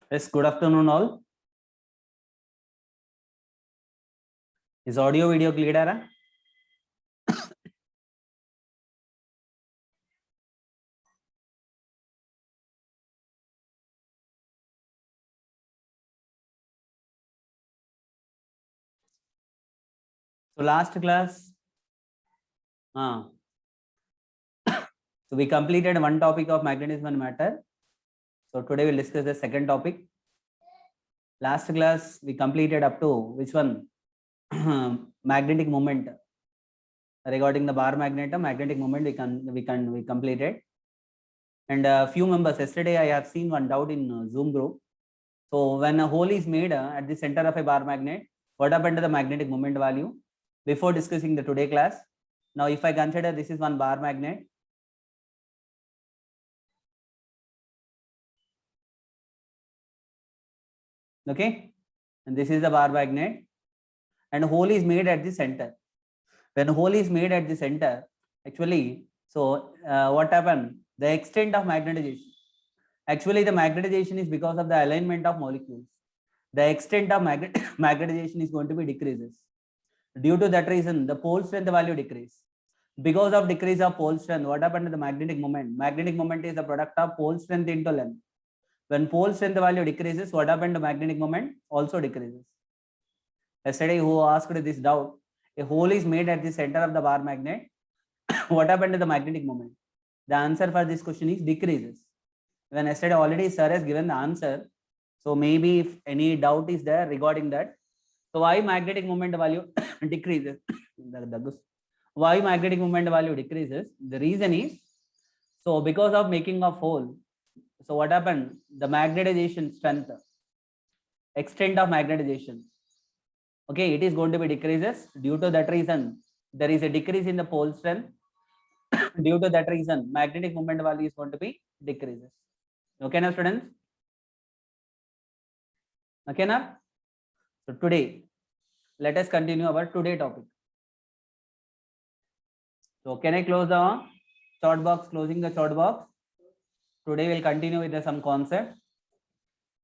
Yes, good afternoon all. Is audio video clear? So last class, so we completed one topic of magnetism and matter. So today we'll discuss the second topic. Last class we completed up to which one? Magnetic moment. Regarding the bar magnetic moment, we completed. And a few members yesterday I have seen one doubt in Zoom group. So when a hole is made at the center of a bar magnet, what happened to the magnetic moment value? Before discussing the today class, now if I consider this is one bar magnet, okay, and this is the bar magnet, and hole is made at the center. When hole is made at the center, actually, so what happened? The extent of magnetization. Actually, the magnetization is because of the alignment of molecules. The extent of magnetization is going to be decreases. Due to that reason, the pole strength value decrease. Because of decrease of pole strength, what happened to the magnetic moment? Magnetic moment is the product of pole strength into length. When pole strength value decreases, what happened to magnetic moment? Also decreases. Yesterday, who asked this doubt? A hole is made at the center of the bar magnet. What happened to the magnetic moment? The answer for this question is decreases. When yesterday already sir has given the answer, so maybe if any doubt is there regarding that, so why magnetic moment value decreases? Why magnetic moment value decreases? The reason is, so because of making of hole, so what happened? The magnetization strength, extent of magnetization, okay, it is going to be decreases. Due to that reason, there is a decrease in the pole strength. Due to that reason, magnetic moment value is going to be decreases. Okay now students? Okay now? So today, let us continue our today topic. So can I close the short box? Closing the short box. Today we'll continue with some concept.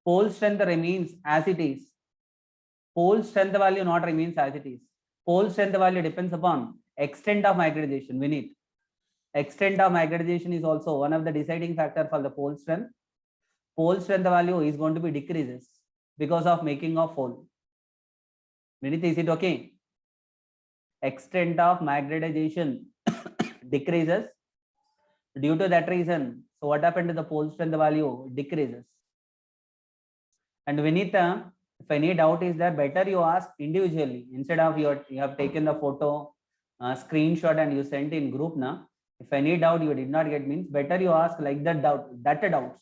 Pole strength remains as it is. Pole strength value not remains as it is. Pole strength value depends upon extent of magnetization. We need extent of magnetization is also one of the deciding factor for the pole strength. Pole strength value is going to be decreases because of making of hole. Vinith, is it okay? Extent of magnetization decreases. Due to that reason, so what happened to the pole strength value decreases. And Vinita, if any doubt is there, better you ask individually instead of you have taken the photo, screenshot and you sent in group now. If any doubt you did not get, means better you ask like that doubts.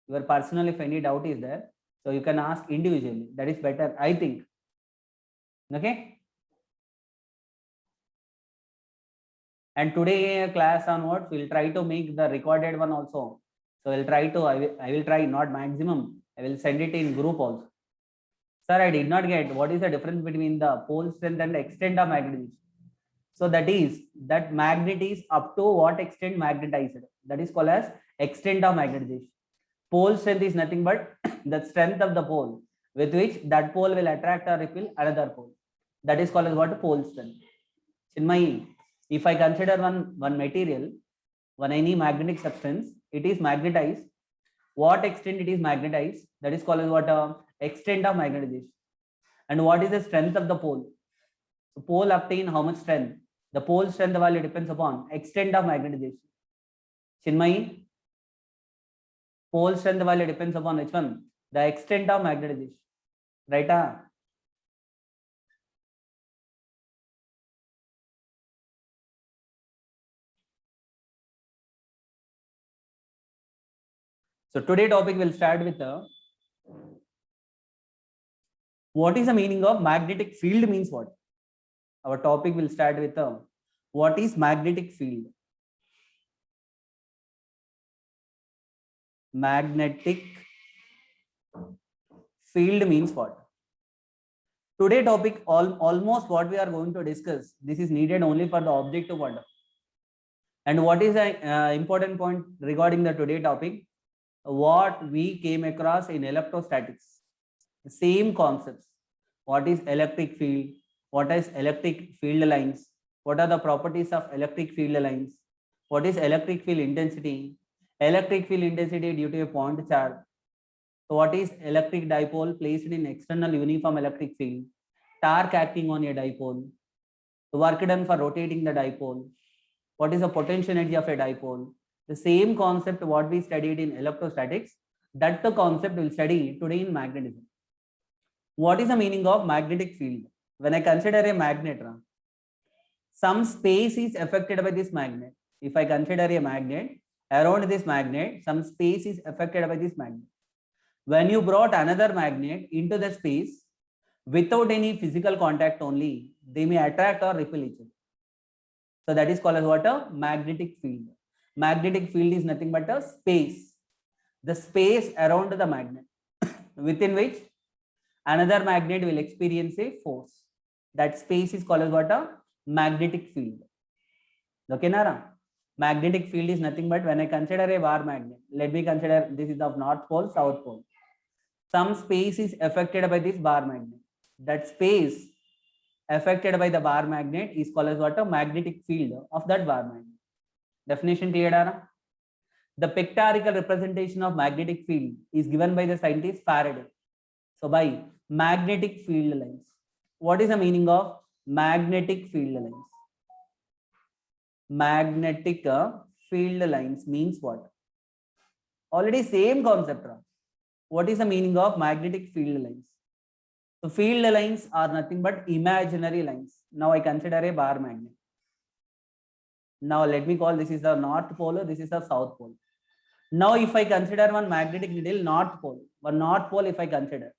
Your personal, if any doubt is there, so you can ask individually. That is better, I think. Okay. And today class onwards, we'll try to make the recorded one also. So we'll try to, I will try, not maximum. I will send it in group also. Sir, I did not get what is the difference between the pole strength and the extent of magnetization. So that is that magnet is up to what extent magnetized. That is called as extent of magnetization. Pole strength is nothing but the strength of the pole with which that pole will attract or repel another pole. That is called as what? Pole strength. Chinmay, if I consider one material, one any magnetic substance, it is magnetized. What extent it is magnetized? That is called as what? Extent of magnetization. And what is the strength of the pole? So pole obtain how much strength? The pole strength value depends upon extent of magnetization. Chinmay, pole strength value depends upon which one? The extent of magnetization. Right? So today topic will start with what is the meaning of magnetic field means what? Our topic will start with what is magnetic field? Magnetic field means what? Today topic almost what we are going to discuss. This is needed only for the objective order. And what is the important point regarding the today topic? what we came across in electrostatics. The same concepts. What is electric field? What is electric field lines? What are the properties of electric field lines? What is electric field intensity? Electric field intensity due to a point charge. So what is electric dipole placed in external uniform electric field? Torque acting on a dipole. The work done for rotating the dipole. What is the potential energy of a dipole? The same concept what we studied in electrostatics, that the concept we'll study today in magnetism. What is the meaning of magnetic field? When I consider a magnet, some space is affected by this magnet. If I consider a magnet, around this magnet, some space is affected by this magnet. When you brought another magnet into the space, without any physical contact only, they may attract or repel each other. So that is called as what? A magnetic field. Magnetic field is nothing but a space. The space around the magnet within which another magnet will experience a force. That space is called as what? A magnetic field. Okay, Nara? Magnetic field is nothing but when I consider a bar magnet, let me consider this is of North Pole, South Pole. Some space is affected by this bar magnet. That space affected by the bar magnet is called as what? A magnetic field of that bar magnet. Definition clear, Nara? The pictorial representation of magnetic field is given by the scientist Faraday. So by magnetic field lines. What is the meaning of magnetic field lines? Magnetic field lines means what? Already same concept. What is the meaning of magnetic field lines? So field lines are nothing but imaginary lines. Now I consider a bar magnet. Now let me call this is the North Pole, this is the South Pole. Now if I consider one magnetic needle, North Pole, one North Pole if I consider.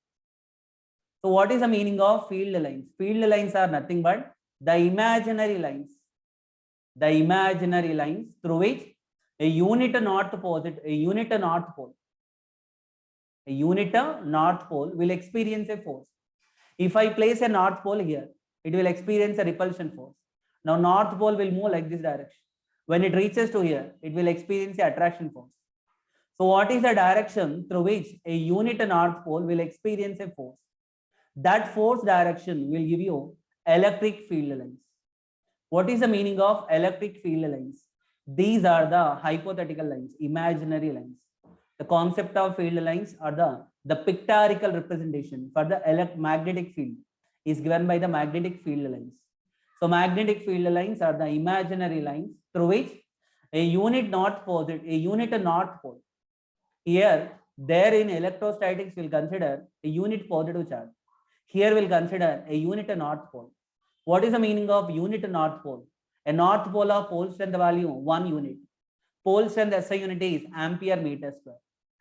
So what is the meaning of field lines? Field lines are nothing but the imaginary lines. The imaginary lines through which a unit north pole will experience a force. If I place a north pole here, it will experience a repulsion force. Now north pole will move like this direction. When it reaches to here, it will experience a attraction force. So what is the direction through which a unit north pole will experience a force? That force direction will give you electric field lines. What is the meaning of electric field lines? These are the hypothetical lines, imaginary lines. The concept of field lines are the pictorial representation for the magnetic field is given by the magnetic field lines. So magnetic field lines are the imaginary lines through which a unit north pole. Here, there in electrostatics will consider a unit positive charge. Here we'll consider a unit north pole. What is the meaning of unit north pole? A north pole of pole strength value 1 unit. Pole strength SI unit is ampere meter square.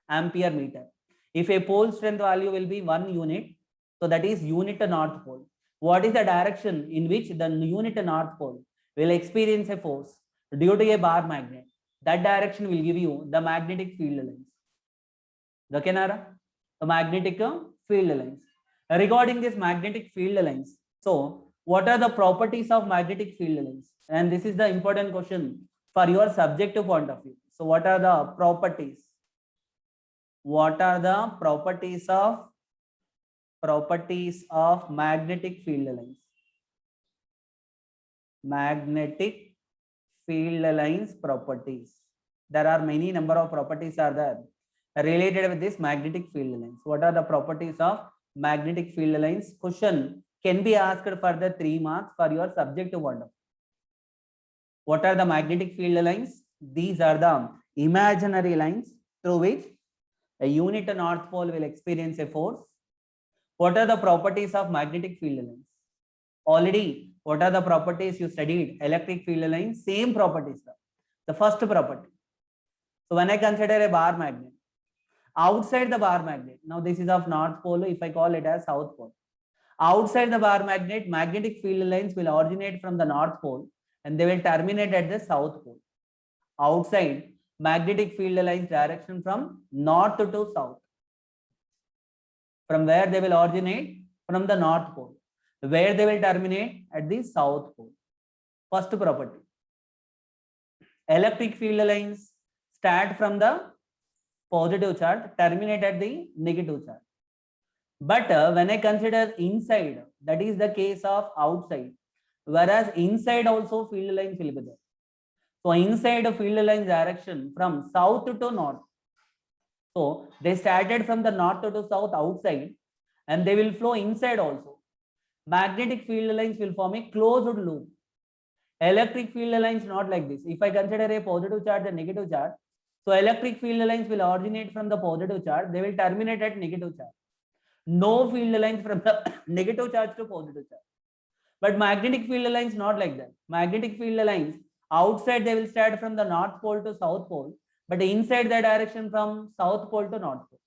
Ampere meter. If a pole strength value will be 1 unit, so that is unit north pole. What is the direction in which the unit north pole will experience a force due to a bar magnet? That direction will give you the magnetic field lines. Okay, Nara? The magnetic field lines. Regarding this magnetic field lines, so what are the properties of magnetic field lines? And this is the important question for your subjective point of view. So what are the properties? What are the properties of magnetic field lines? Magnetic field lines properties. There are many number of properties are there related with this magnetic field lines. What are the properties of magnetic field lines? Question can be asked for the 3 marks for your subjective point of view. What are the magnetic field lines? These are the imaginary lines through which a unit north pole will experience a force. What are the properties of magnetic field lines? Already, what are the properties you studied? Electric field lines, same properties. The first property. So when I consider a bar magnet, outside the bar magnet, now this is of north pole, if I call it as south pole. Outside the bar magnet, magnetic field lines will originate from the north pole and they will terminate at the south pole. Outside, magnetic field lines direction from north to south. From where they will originate? From the north pole. Where they will terminate? At the south pole. First property. Electric field lines start from the positive charge terminate at the negative charge. But when I consider inside, that is the case of outside, whereas inside also field lines will be there. So inside a field lines direction from south to north. So they started from the north to south outside, and they will flow inside also. Magnetic field lines will form a closed loop. Electric field lines not like this. If I consider a positive charge and negative charge, so electric field lines will originate from the positive charge. They will terminate at negative charge. No field lines from the negative charge to positive charge. But magnetic field lines not like that. Magnetic field lines outside they will start from the north pole to south pole, but inside the direction from south pole to north pole.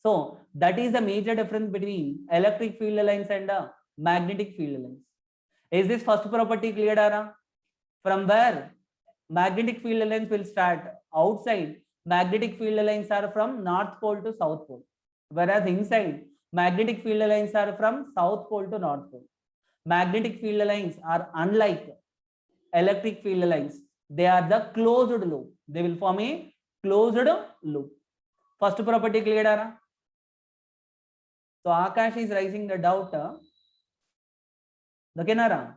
So that is the major difference between electric field lines and magnetic field lines. Is this first property clear, Dara? From where magnetic field lines will start outside, magnetic field lines are from north pole to south pole, whereas inside magnetic field lines are from south pole to north pole. Magnetic field lines are unlike electric field lines. They are the closed loop. They will form a closed loop. First property clear, Dara? So Akash is raising the doubt. Okay, Nara?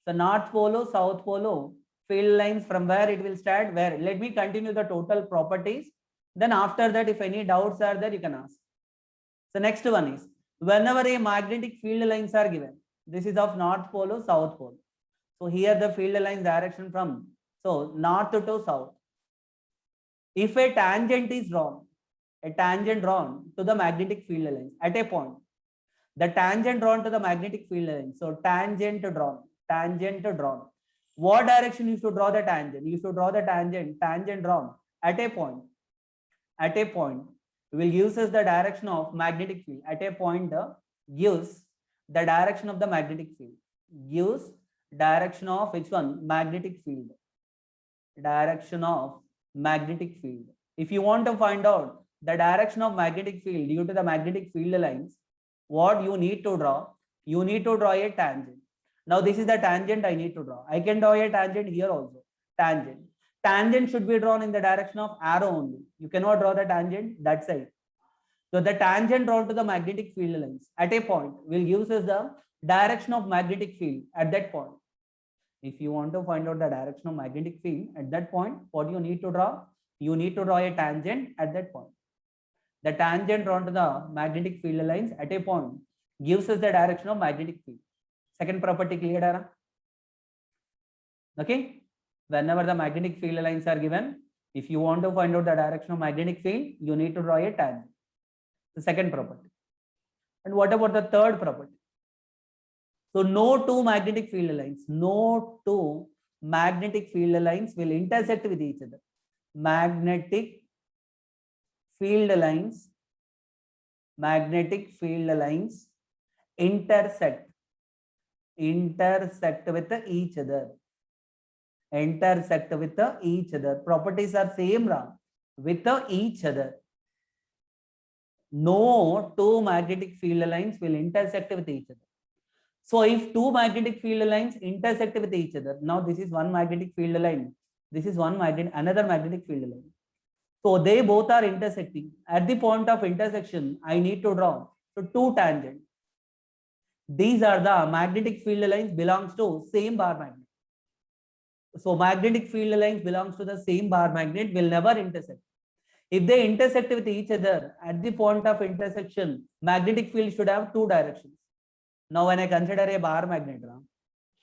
So north pole, south pole, field lines from where it will start, where? Let me continue the total properties. Then after that, if any doubts are there, you can ask. So next one is, whenever a magnetic field lines are given, this is of north pole, south pole. So here the field lines direction from, so north to south. If a tangent is drawn, a tangent drawn to the magnetic field lines at a point, the tangent drawn to the magnetic field lines, so tangent drawn. What direction you should draw the tangent? You should draw the tangent drawn at a point. At a point, will gives us the direction of magnetic field. At a point, gives the direction of the magnetic field. Gives direction of which one? Magnetic field. Direction of magnetic field. If you want to find out the direction of magnetic field due to the magnetic field lines, what you need to draw? You need to draw a tangent. Now this is the tangent I need to draw. I can draw a tangent here also. Tangent. Tangent should be drawn in the direction of arrow only. You cannot draw the tangent that side. So the tangent drawn to the magnetic field lines at a point will give us the direction of magnetic field at that point. If you want to find out the direction of magnetic field at that point, what you need to draw? You need to draw a tangent at that point. The tangent drawn to the magnetic field lines at a point gives us the direction of magnetic field. Second property clear, Dara? Okay. Whenever the magnetic field lines are given, if you want to find out the direction of magnetic field, you need to draw a tangent. The second property. And what about the third property? So no two magnetic field lines, no two magnetic field lines will intersect with each other. Magnetic field lines intersect with each other. Properties are same with each other. No two magnetic field lines will intersect with each other. So if two magnetic field lines intersect with each other, now this is one magnetic field line, this is another magnetic field line. So they both are intersecting. At the point of intersection, I need to draw two tangents. These are the magnetic field lines belongs to same bar magnet. So magnetic field lines belongs to the same bar magnet will never intersect. If they intersect with each other at the point of intersection, magnetic field should have two directions. Now when I consider a bar magnet,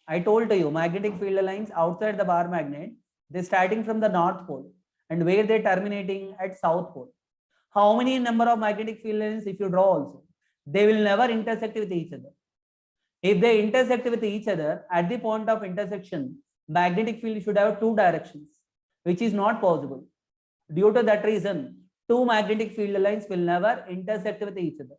I told to you magnetic field lines outside the bar magnet, they starting from the north pole and where they terminating at south pole. How many number of magnetic field lines if you draw also? They will never intersect with each other. If they intersect with each other at the point of intersection, magnetic field should have two directions, which is not possible. Due to that reason, two magnetic field lines will never intersect with each other.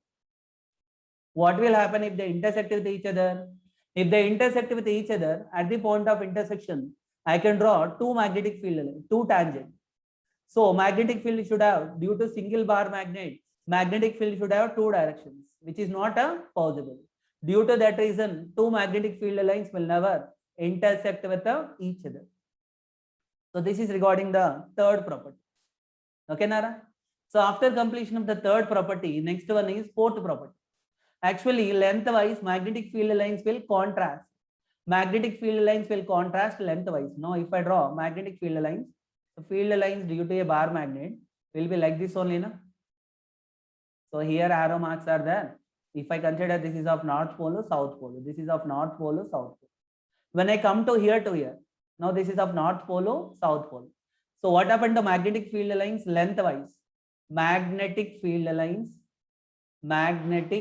What will happen if they intersect with each other? If they intersect with each other at the point of intersection, I can draw two magnetic field lines, two tangents. So magnetic field should have, due to single bar magnet, magnetic field should have two directions, which is not possible. Due to that reason, two magnetic field lines will never intersect with each other. So this is regarding the third property. Okay, Nara? So after completion of the third property, next one is fourth property. Actually, lengthwise magnetic field lines will contrast. Magnetic field lines will contrast lengthwise. Now, if I draw magnetic field lines, the field lines due to a bar magnet will be like this only, na? So here arrow marks are there. If I consider this is of north pole, south pole, this is of north pole, south pole. When I come to here, now this is of north pole, south pole. So what happened to magnetic field lines lengthwise? Magnetic field lines contrast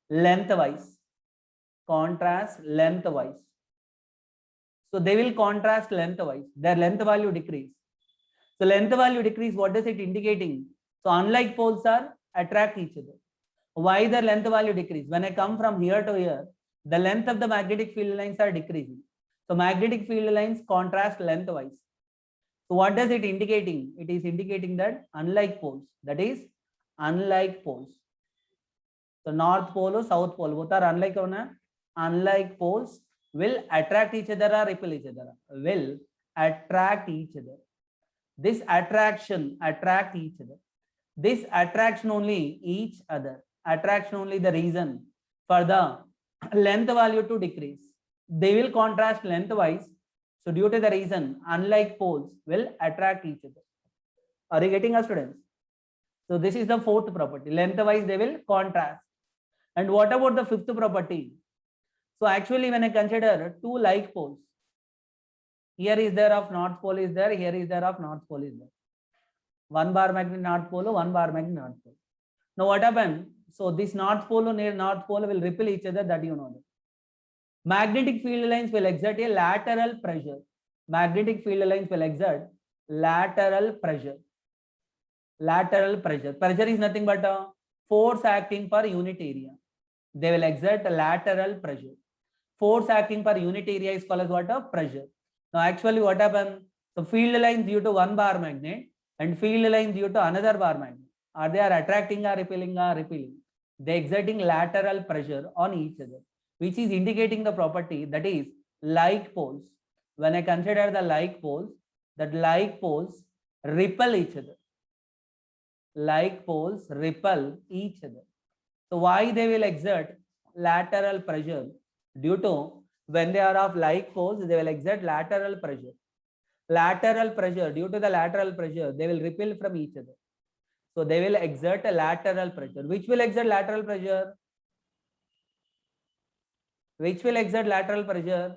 lengthwise. So they will contrast lengthwise. Their length value decrease. So length value decrease, what does it indicating? So unlike poles are attract each other. Why the length value decrease? When I come from here to here, the length of the magnetic field lines are decreasing. So magnetic field lines contrast lengthwise. So what does it indicating? It is indicating that unlike poles, that is unlike poles. So north pole or south pole, both are unlike one. Unlike poles will attract each other or repel each other. Will attract each other. This attraction attract each other. This attraction only each other. Attraction only the reason for the length value to decrease. They will contrast lengthwise. So due to the reason, unlike poles will attract each other. Are you getting us, students? So this is the fourth property. Lengthwise they will contrast. And what about the fifth property? So actually when I consider two like poles, here is there of north pole is there, here is there of north pole is there. One bar magnet north pole, one bar magnet north pole. Now what happened? So this north pole near north pole will repel each other, that you know that. Magnetic field lines will exert a lateral pressure. Magnetic field lines will exert lateral pressure. Lateral pressure. Pressure is nothing but a force acting per unit area. They will exert a lateral pressure. Force acting per unit area is called as what? A pressure. Now actually what happened? So field lines due to one bar magnet and field lines due to another bar magnet. Are they attracting or repelling? They exerting lateral pressure on each other, which is indicating the property that is like poles. When I consider the like poles, that like poles repel each other. Like poles repel each other. So why they will exert lateral pressure? Due to when they are of like poles, they will exert lateral pressure. Lateral pressure, due to the lateral pressure, they will repel from each other. So they will exert a lateral pressure. Which will exert lateral pressure? Which will exert lateral pressure?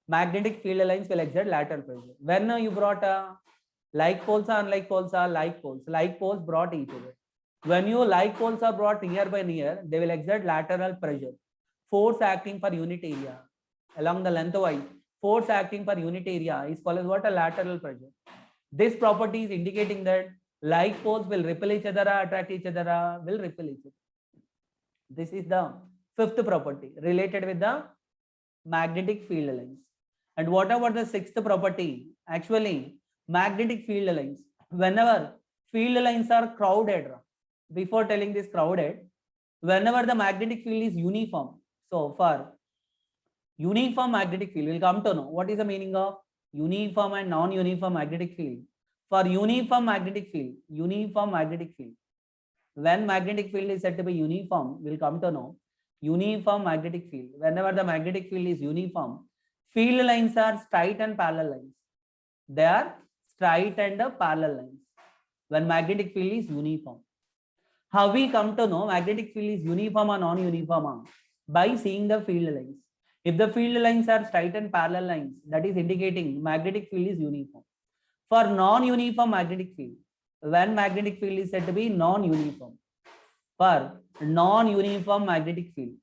Magnetic field lines will exert lateral pressure. When you brought like poles or unlike poles are like poles. Like poles brought each other. When you like poles are brought near by near, they will exert lateral pressure. Force acting per unit area along the lengthwise. Force acting per unit area is called as what? A lateral pressure. This property is indicating that like poles will repel each other, attract each other, will repel each other. This is the fifth property related with the magnetic field lines. And what about the sixth property? Actually, magnetic field lines. Whenever field lines are crowded, before telling this crowded, whenever the magnetic field is uniform. So for uniform magnetic field, we'll come to know what is the meaning of uniform and non-uniform magnetic field. For uniform magnetic field, when magnetic field is said to be uniform, we'll come to know uniform magnetic field. Whenever the magnetic field is uniform, field lines are straight and parallel lines. They are straight and parallel lines when magnetic field is uniform. How we come to know magnetic field is uniform or non-uniform? By seeing the field lines. If the field lines are straight and parallel lines, that is indicating magnetic field is uniform. For non-uniform magnetic field, when magnetic field is said to be non-uniform. For non-uniform magnetic field.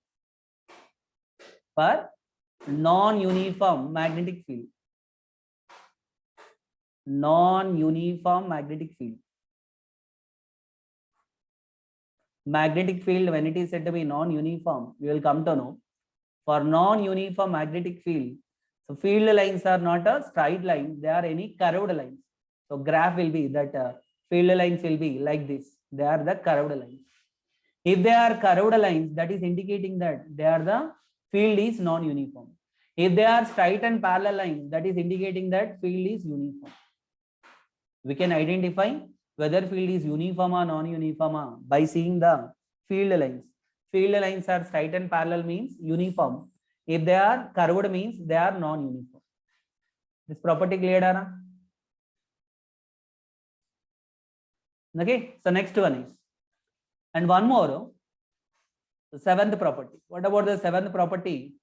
For non-uniform magnetic field. Non-uniform magnetic field. Magnetic field, when it is said to be non-uniform, we will come to know. For non-uniform magnetic field, so field lines are not a straight line, they are any curved lines. So graph will be that field lines will be like this. They are the curved lines. If they are curved lines, that is indicating that they are the field is non-uniform. If they are straight and parallel lines, that is indicating that field is uniform. We can identify whether field is uniform or non-uniform by seeing the field lines. Field lines are straight and parallel means uniform. If they are curved means they are non-uniform. This property clear, Dara? Okay, so next one is, and one more, the seventh property. What about the seventh property?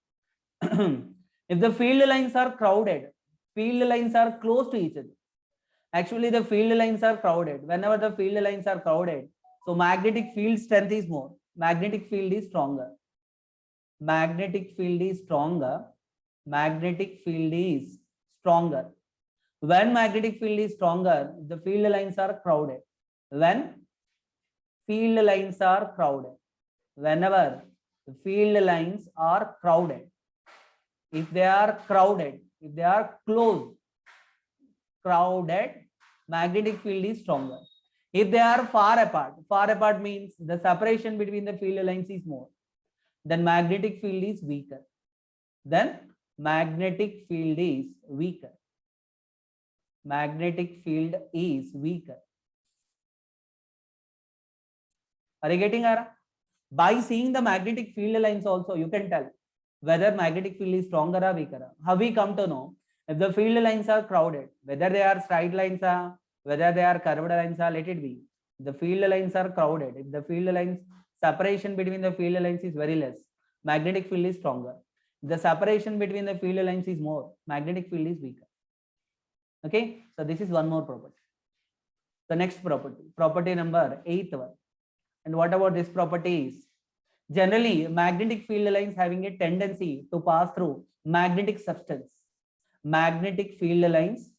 If the field lines are crowded, field lines are close to each other. Actually, the field lines are crowded. Whenever the field lines are crowded, so magnetic field strength is more. Magnetic field is stronger. Magnetic field is stronger. Magnetic field is stronger. When magnetic field is stronger, the field lines are crowded. When field lines are crowded, whenever the field lines are crowded, if they are crowded, if they are close, crowded, magnetic field is stronger. If they are far apart means the separation between the field lines is more, then magnetic field is weaker. Then magnetic field is weaker. Magnetic field is weaker. Are you getting it? By seeing the magnetic field lines also, you can tell whether magnetic field is stronger or weaker. How we come to know if the field lines are crowded, whether they are straight lines, whether they are curved lines, let it be. The field lines are crowded. If the field lines, separation between the field lines is very less, magnetic field is stronger. If the separation between the field lines is more, magnetic field is weaker. Okay, so this is one more property. The next property, property number 8th one. And what about this property is, generally magnetic field lines having a tendency to pass through magnetic substance. Magnetic field lines,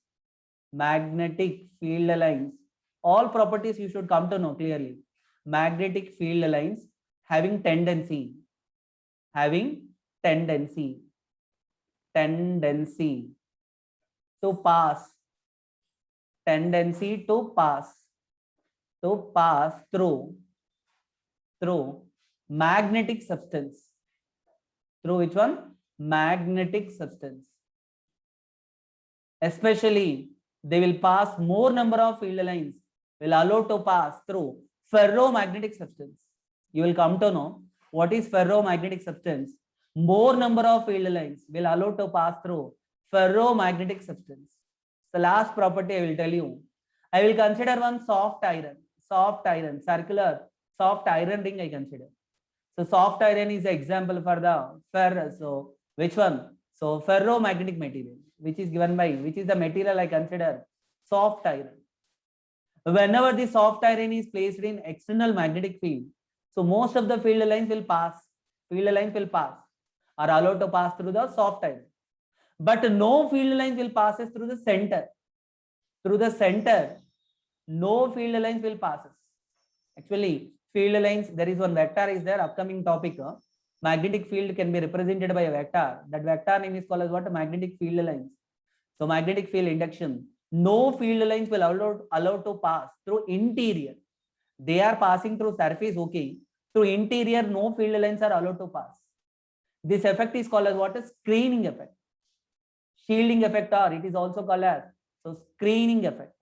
all properties you should come to know clearly. Magnetic field lines having tendency to pass through magnetic substance. Through which one? Magnetic substance. Especially they will pass more number of field lines will allow to pass through ferromagnetic substance. You will come to know what is ferromagnetic substance. More number of field lines will allow to pass through ferromagnetic substance. The last property I will tell you. I will consider one soft iron, circular soft iron ring I consider. So soft iron is an example for the ferrous. So which one? So ferromagnetic material, which is given by, which is the material I consider soft iron. Whenever the soft iron is placed in external magnetic field, so most of the field lines will pass, are allowed to pass through the soft iron. But no field lines will pass through the center. Through the center, no field lines will pass. Actually, field lines, there is one vector is there, upcoming topic. Magnetic field can be represented by a vector. That vector name is called as what? Magnetic field lines. So magnetic field induction. No field lines will allow to pass through interior. They are passing through surface, okay. Through interior, no field lines are allowed to pass. This effect is called as what? A screening effect. Shielding effect, or it is also called as screening effect.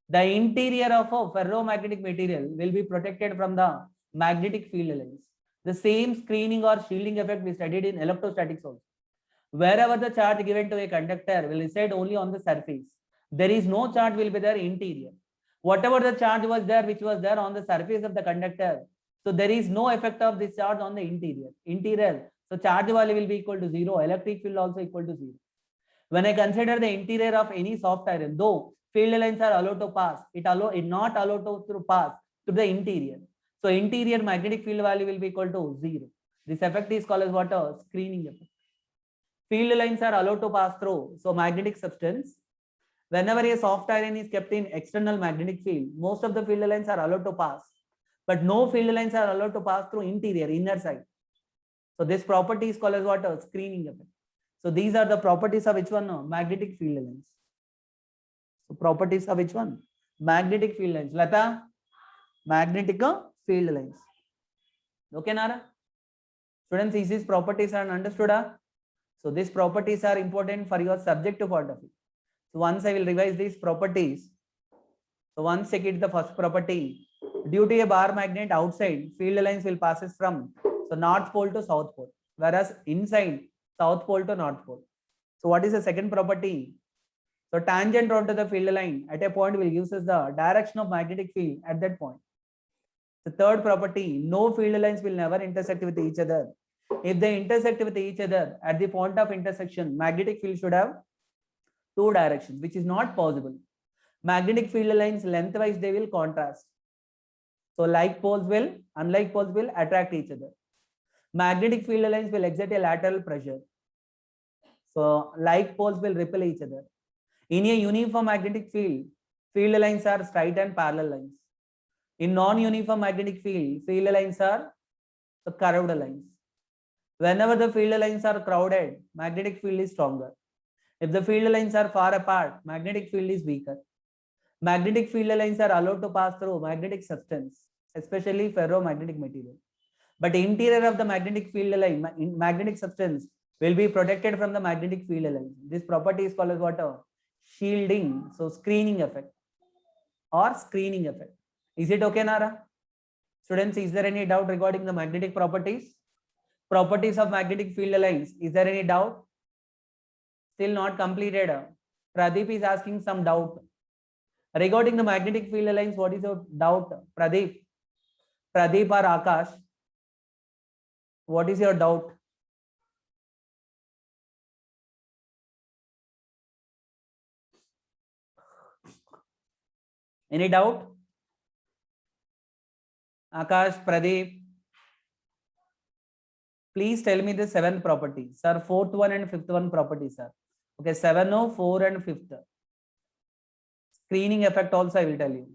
The interior of a ferromagnetic material will be protected from the magnetic field lines. The same screening or shielding effect we studied in electrostatics also. Wherever the charge given to a conductor will reside only on the surface. There is no charge will be there interior. Whatever the charge was there, which was there on the surface of the conductor, so there is no effect of this charge on the interior. So charge value will be equal to 0. Electric field also equal to 0. When I consider the interior of any soft iron, though field lines are allowed to pass, it not allowed to pass through the interior. So interior magnetic field value will be equal to 0. This effect is called as what? A screening effect. Field lines are allowed to pass through. So magnetic substance. Whenever a soft iron is kept in external magnetic field, most of the field lines are allowed to pass. But no field lines are allowed to pass through interior, inner side. So this property is called as what? A screening effect. So these are the properties of which one? No? Magnetic field lines. So properties of which one? Magnetic field lines. Lata? magnetic field lines. Okay, Nara? Students, these properties are understood. So these properties are important for your subjective point of view. So once I will revise these properties. So once check it, the first property, due to a bar magnet outside, field lines will passes from so north pole to south pole, whereas inside south pole to north pole. So what is the second property? So tangent onto the field line at a point will gives us the direction of magnetic field at that point. The third property, no field lines will never intersect with each other. If they intersect with each other at the point of intersection, magnetic field should have two directions, which is not possible. Magnetic field lines lengthwise they will contrast. So like poles will, unlike poles will attract each other. Magnetic field lines will exert a lateral pressure. So like poles will repel each other. In a uniform magnetic field, field lines are straight and parallel lines. In non-uniform magnetic field, field lines are the curved lines. Whenever the field lines are crowded, magnetic field is stronger. If the field lines are far apart, magnetic field is weaker. Magnetic field lines are allowed to pass through magnetic substance, especially ferromagnetic material. But interior of the magnetic field line, magnetic substance will be protected from the magnetic field line. This property is called as what? Shielding. So screening effect or screening effect. Is it okay, Nara? Students, is there any doubt regarding the magnetic properties? Properties of magnetic field lines. Is there any doubt? Still not completed. Pradeep is asking some doubt. Regarding the magnetic field lines, what is your doubt? Pradeep or Akash, what is your doubt? Any doubt? Akash, Pradeep, please tell me the seventh property. Sir, fourth one and fifth one property, sir. Okay, 7, 4 and 5th. Screening effect also I will tell you.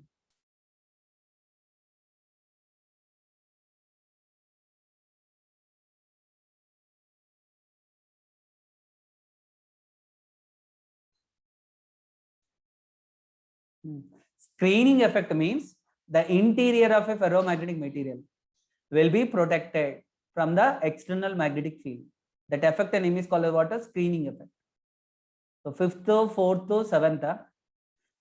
Screening effect means the interior of a ferromagnetic material will be protected from the external magnetic field. That effect name is called what? A screening effect. So 5th, 4th, 7th.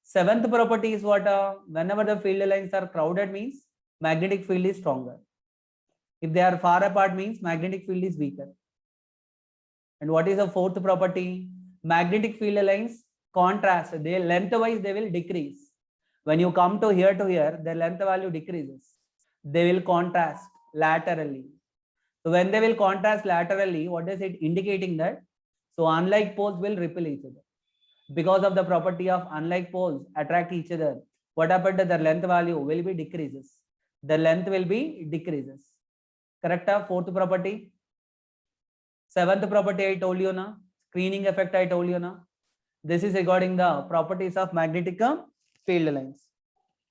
Seventh property is what? Whenever the field lines are crowded means magnetic field is stronger. If they are far apart means magnetic field is weaker. And what is the fourth property? Magnetic field lines contrast. They lengthwise they will decrease. When you come to here, their length value decreases. They will contrast laterally. So when they will contrast laterally, what is it indicating that? So unlike poles will repel each other. Because of the property of unlike poles attract each other, what happened? Their length value will be decreases. The length will be decreases. Correct? Fourth property. Seventh property I told you na. Screening effect I told you na. This is regarding the properties of magnetic field lines.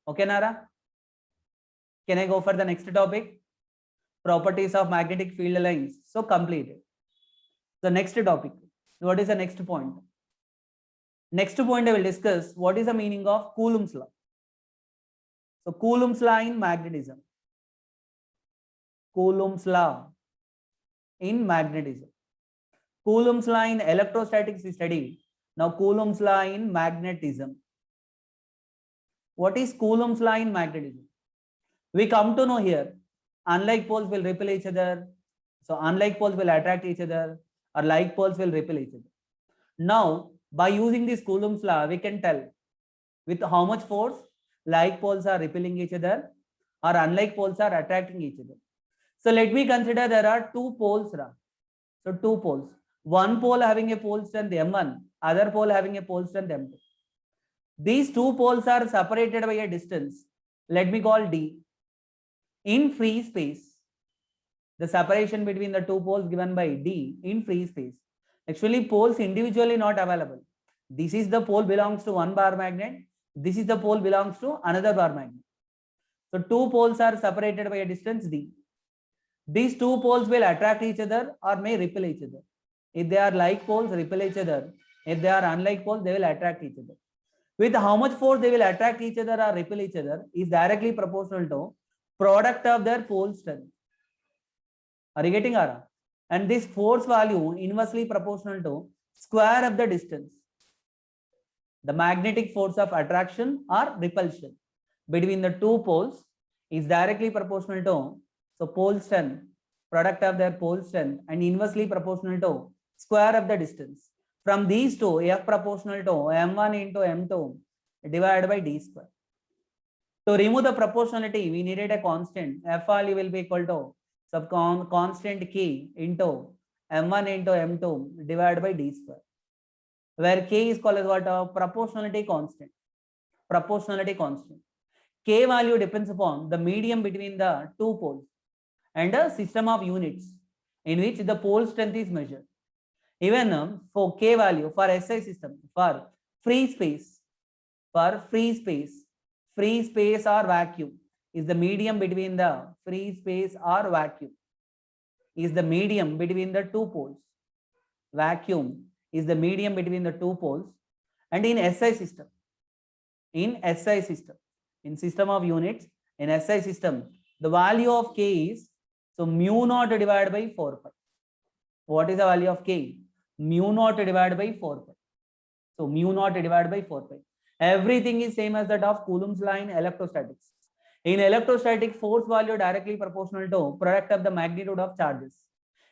Okay, Nara? Can I go for the next topic? Properties of magnetic field lines. So completed. The next topic. What is the next point? Next point I will discuss what is the meaning of Coulomb's law. So Coulomb's law in magnetism. Coulomb's law in magnetism. Coulomb's law in electrostatics is studied. Now Coulomb's law in magnetism. What is Coulomb's law in magnetism? We come to know here, unlike poles will repel each other. So unlike poles will attract each other, or like poles will repel each other. Now, by using this Coulomb's law, we can tell with how much force like poles are repelling each other or unlike poles are attracting each other. So let me consider there are two poles. So two poles. One pole having a pole strength M1, other pole having a pole strength M2. These two poles are separated by a distance. Let me call D. In free space, the separation between the two poles given by D in free space. Actually, poles individually not available. This is the pole belongs to one bar magnet. This is the pole belongs to another bar magnet. So two poles are separated by a distance D. These two poles will attract each other or may repel each other. If they are like poles, repel each other. If they are unlike poles, they will attract each other. with how much force they will attract each other or repel each other is directly proportional to product of their pole strength. Are you getting Ara? And this force value inversely proportional to square of the distance. The magnetic force of attraction or repulsion between the two poles is directly proportional to, so pole strength, product of their pole strength, and inversely proportional to square of the distance. From these two, F proportional to m1 into m2 divided by d square. To remove the proportionality, we needed a constant. F value will be equal to constant k into m1 into m2 divided by d square, where k is called as what? Proportionality constant. Proportionality constant. K value depends upon the medium between the two poles and a system of units in which the pole strength is measured. Even for K value, for SI system, for free space or vacuum is the medium between the free space or vacuum is the medium between the two poles. Vacuum is the medium between the two poles. And in SI system, in system of units, in SI system, the value of K is, so mu naught divided by 4 pi. What is the value of K? Mu naught divided by 4 pi. So mu naught divided by 4 pi. Everything is same as that of Coulomb's law in electrostatics. In electrostatic, force value directly proportional to product of the magnitude of charges,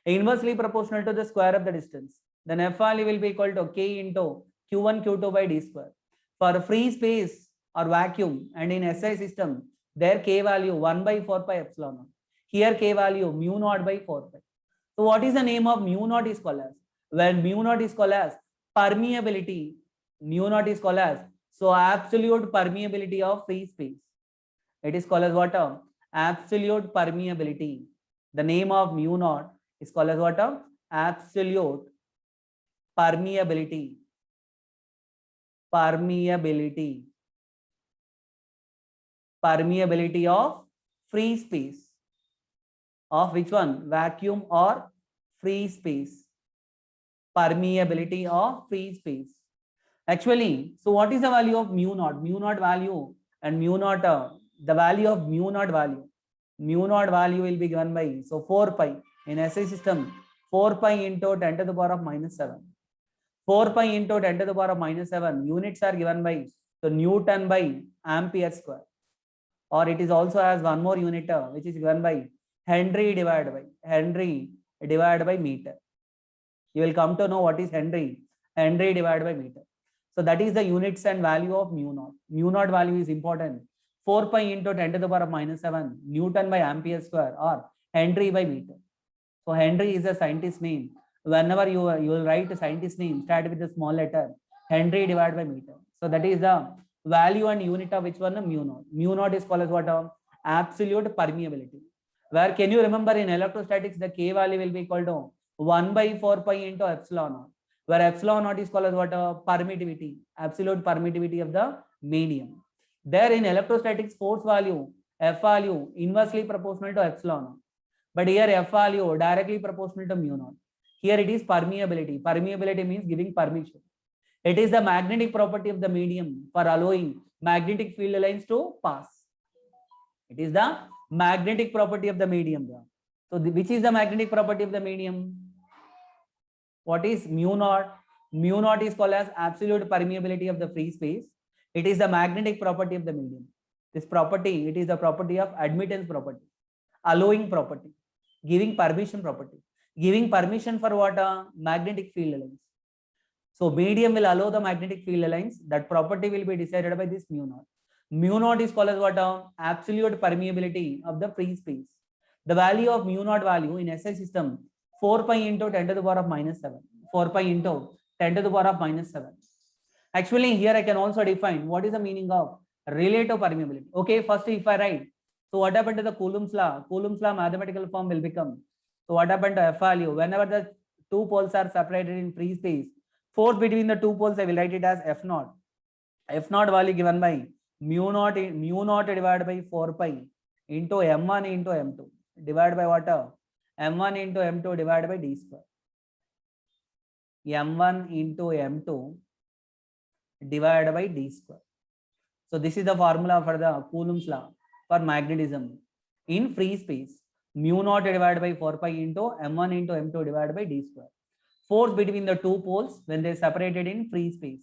inversely proportional to the square of the distance. Then F value will be equal to K into Q1 Q2 by d square. For free space or vacuum and in SI system, their K value 1 by 4 pi epsilon naught. Here K value mu naught by 4 pi. So what is the name of mu naught is called as? When mu naught is called as permeability, mu naught is called as, so absolute permeability of free space. It is called as what? Absolute permeability. The name of mu naught is called as what? Absolute permeability. Permeability of free space. Of which one? Vacuum or free space. Permeability of free space. Actually, so what is the value of mu naught? Mu naught value and mu naught, the value of mu naught value. Mu naught value will be given by, so 4 pi. In SI system, 4 pi into 10 to the power of minus 7. 4 pi into 10 to the power of minus 7 units are given by, so Newton by ampere square. Or it is also as one more unit which is given by Henry divided by meter. You will come to know what is Henry divided by meter. So that is the units and value of mu naught. Mu naught value is important. 4 pi into 10 to the power of minus 7 Newton by ampere square or Henry by meter. So Henry is a scientist name. Whenever you will write a scientist name, start with a small letter. Henry divided by meter. So that is the value and unit of which one? Mu naught. Mu naught is called as what? Absolute permeability. Where can you remember in electrostatics the K value will be equal to 1 by 4 pi into epsilon naught, where epsilon naught is called as what? Permittivity, absolute permittivity of the medium. There in electrostatics, force value, F value inversely proportional to epsilon naught, but here F value directly proportional to mu naught. Here it is permeability. Permeability means giving permission. It is the magnetic property of the medium for allowing magnetic field lines to pass. It is the magnetic property of the medium. So which is the magnetic property of the medium? What is mu naught? Mu naught is called as absolute permeability of the free space. It is the magnetic property of the medium. This property, it is the property of admittance property, allowing property, giving permission property. Giving permission for what? Magnetic field lines. So medium will allow the magnetic field lines. That property will be decided by this mu naught. Mu naught is called as what? Absolute permeability of the free space. The value of mu naught value in SI system 4 pi into 10 to the power of minus 7. 4 pi into 10 to the power of minus 7. Actually, here I can also define what is the meaning of relative permeability. Okay, first if I write, so what happened to the Coulomb's law? Coulomb's law mathematical form will become, so what happened to F value? Whenever the two poles are separated in free space, force between the two poles, I will write it as F naught. F naught value given by mu naught divided by 4 pi into m1 into m2 divided by what? M1 into m2 divided by d square. M1 into m2 divided by d square. So this is the formula for the Coulomb's law for magnetism in free space. Mu naught divided by 4 pi into m1 into m2 divided by d square. Force between the two poles when they separated in free space.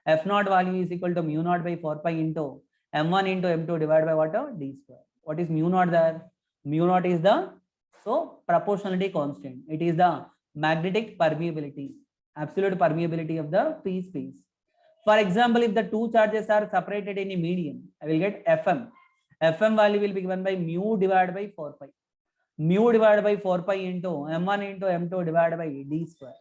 F naught value is equal to mu naught by 4 pi into m1 into m2 divided by what? D square. What is mu naught there? Mu naught is the proportionality constant. It is the magnetic permeability, absolute permeability of the free space. For example, if the two charges are separated in a medium, I will get Fm. Fm value will be given by mu divided by 4 pi. Mu divided by 4 pi into m1 into m2 divided by d square.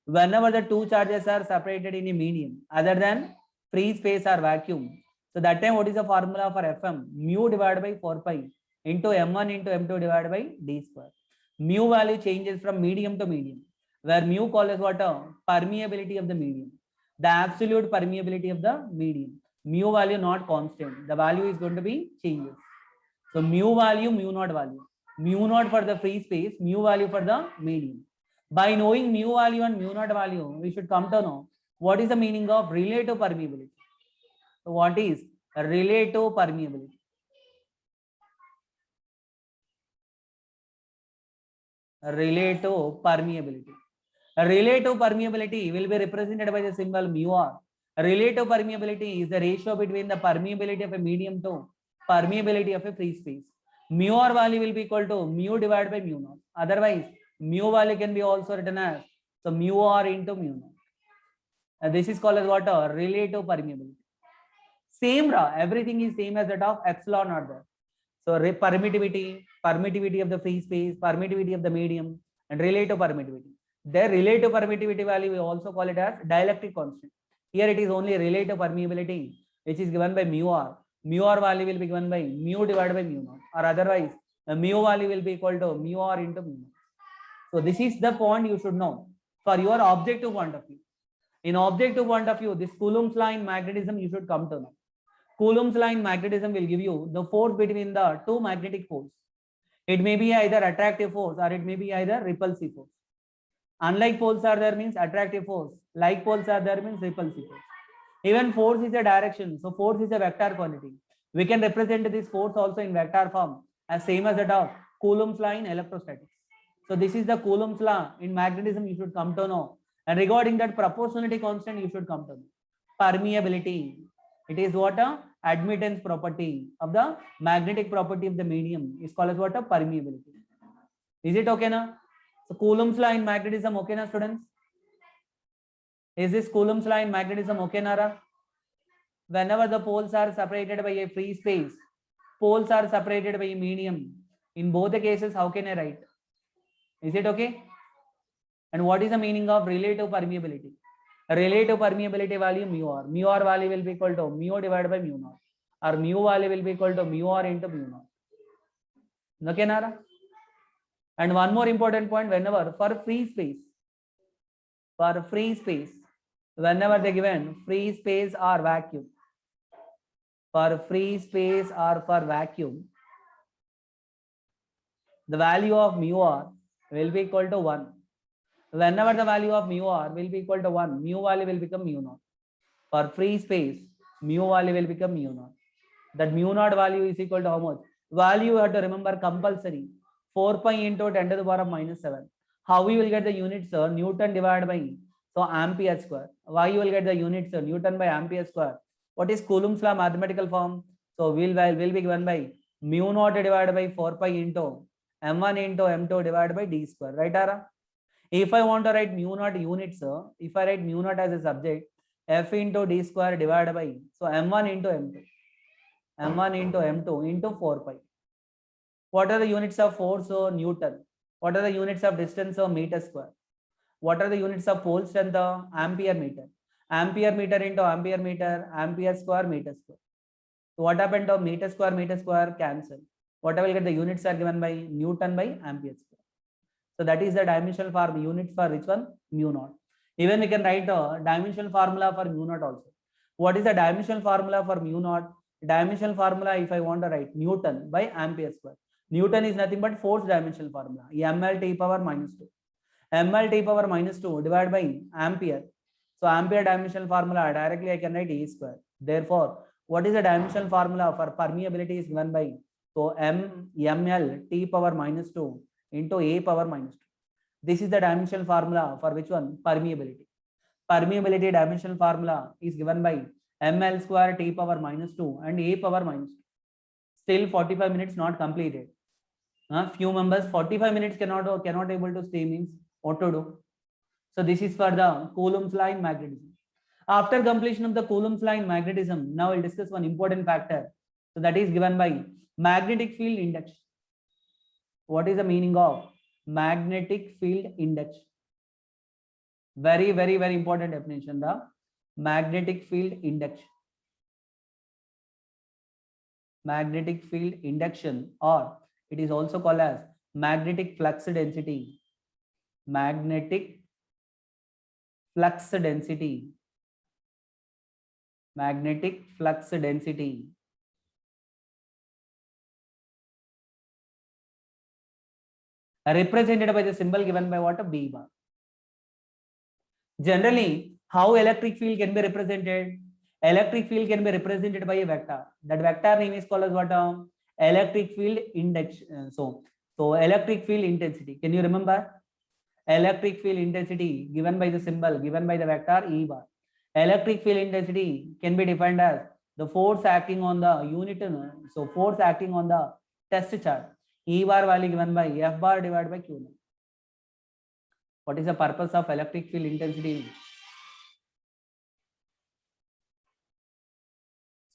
Whenever the two charges are separated in a medium other than free space or vacuum, so that time what is the formula for Fm? Mu divided by 4 pi into m1 into m2 divided by d square. Mu value changes from medium to medium, where mu called as what? Permeability of the medium. The absolute permeability of the medium. Mu value not constant. The value is going to be changes. So mu value, mu naught value. Mu naught for the free space, mu value for the medium. By knowing mu value and mu naught value, we should come to know what is the meaning of relative permeability. So what is relative permeability? Relative permeability. Relative permeability will be represented by the symbol mu r. Relative permeability is the ratio between the permeability of a medium to permeability of a free space. Mu r value will be equal to mu divided by mu naught. Otherwise, mu value can be also written as mu r into mu naught. This is called as what? Relative permeability. Same raw, everything is same as that of epsilon naught there. So permittivity of the free space, permittivity of the medium, and relative permittivity. Their relative permittivity value we also call it as dielectric constant. Here it is only relative permeability, which is given by mu r. Mu r value will be given by mu divided by mu naught, or otherwise mu value will be equal to mu r into mu naught. So this is the point you should know for your objective point of view. In objective point of view, this Coulomb's law in magnetism you should come to know. Coulomb's law in magnetism will give you the force between the two magnetic poles. It may be either attractive force or it may be either repulsive force. Unlike poles are there means attractive force. Like poles are there means repulsive force. Even force is a direction. So force is a vector quantity. We can represent this force also in vector form as same as that of Coulomb's law in electrostatics. So this is the Coulomb's law in magnetism you should come to know. And regarding that proportionality constant you should come to know. Permeability. It is what? Admittance property of the magnetic property of the medium is called as what? Permeability. Is it okay now? So Coulomb's law in magnetism okay na students? Is this Coulomb's law in magnetism okay Nara? Whenever the poles are separated by a free space, poles are separated by a medium. In both the cases, how can I write? Is it okay? And what is the meaning of relative permeability? Relative permeability value mu r. Mu r value will be equal to mu divided by mu naught, or mu value will be equal to mu r into mu naught. Okay, Nara? And one more important point, whenever for free space, whenever they given free space or vacuum, for free space or for vacuum, the value of mu r will be equal to 1. Whenever the value of mu r will be equal to 1, mu value will become mu naught. For free space, mu value will become mu naught. That mu naught value is equal to how much? Value you have to remember compulsory. 4 pi into 10 to the power of minus 7. How we will get the units? Newton divided by ampere square. Why you will get the units? Newton by ampere square. What is Coulomb's law mathematical form? So will be given by mu naught divided by 4 pi into m1 into m2 divided by d square. Right, Ara? If I want to write mu naught units, if I write mu naught as a subject, f into d square divided by, so m1 into m2 into 4 pi. What are the units of force? Newton. What are the units of distance? Meter square. What are the units of pole strength? Ampere meter. Ampere meter into ampere meter, ampere square, meter square. So what happened to meter square cancel. What I will get, the units are given by Newton by ampere square. So that is the dimensional for units for which one? Mu naught. Even we can write a dimensional formula for mu naught also. What is the dimensional formula for mu naught? Dimensional formula, if I want to write Newton by ampere square. Newton is nothing but force dimensional formula. ml t power minus 2. ml t power minus 2 divided by ampere. So Ampere dimensional formula, directly I can write E square. Therefore, what is the dimensional formula for permeability is given by, so ml T power minus 2 into A power minus 2. This is the dimensional formula for which one? Permeability. Permeability dimensional formula is given by ml square T power minus 2 and A power minus 2. Still 45 minutes not completed. Few members 45 minutes cannot able to stay, means what to do? So this is for the Coulomb's law in magnetism. After completion of the Coulomb's law in magnetism, now we'll discuss one important factor. So that is given by magnetic field induction. What is the meaning of magnetic field induction? Very, very, very important definition, the magnetic field induction. Magnetic field induction, or it is also called as magnetic flux density. Magnetic flux density. Magnetic flux density. Represented by the symbol given by what? A B bar. Generally, how electric field can be represented? Electric field can be represented by a vector. That vector name is called as what? Electric field index. So electric field intensity. Can you remember? Electric field intensity given by the symbol, given by the vector E bar. Electric field intensity can be defined as the force acting on the unit. So force acting on the test charge. E bar value given by F bar divided by Q. What is the purpose of electric field intensity?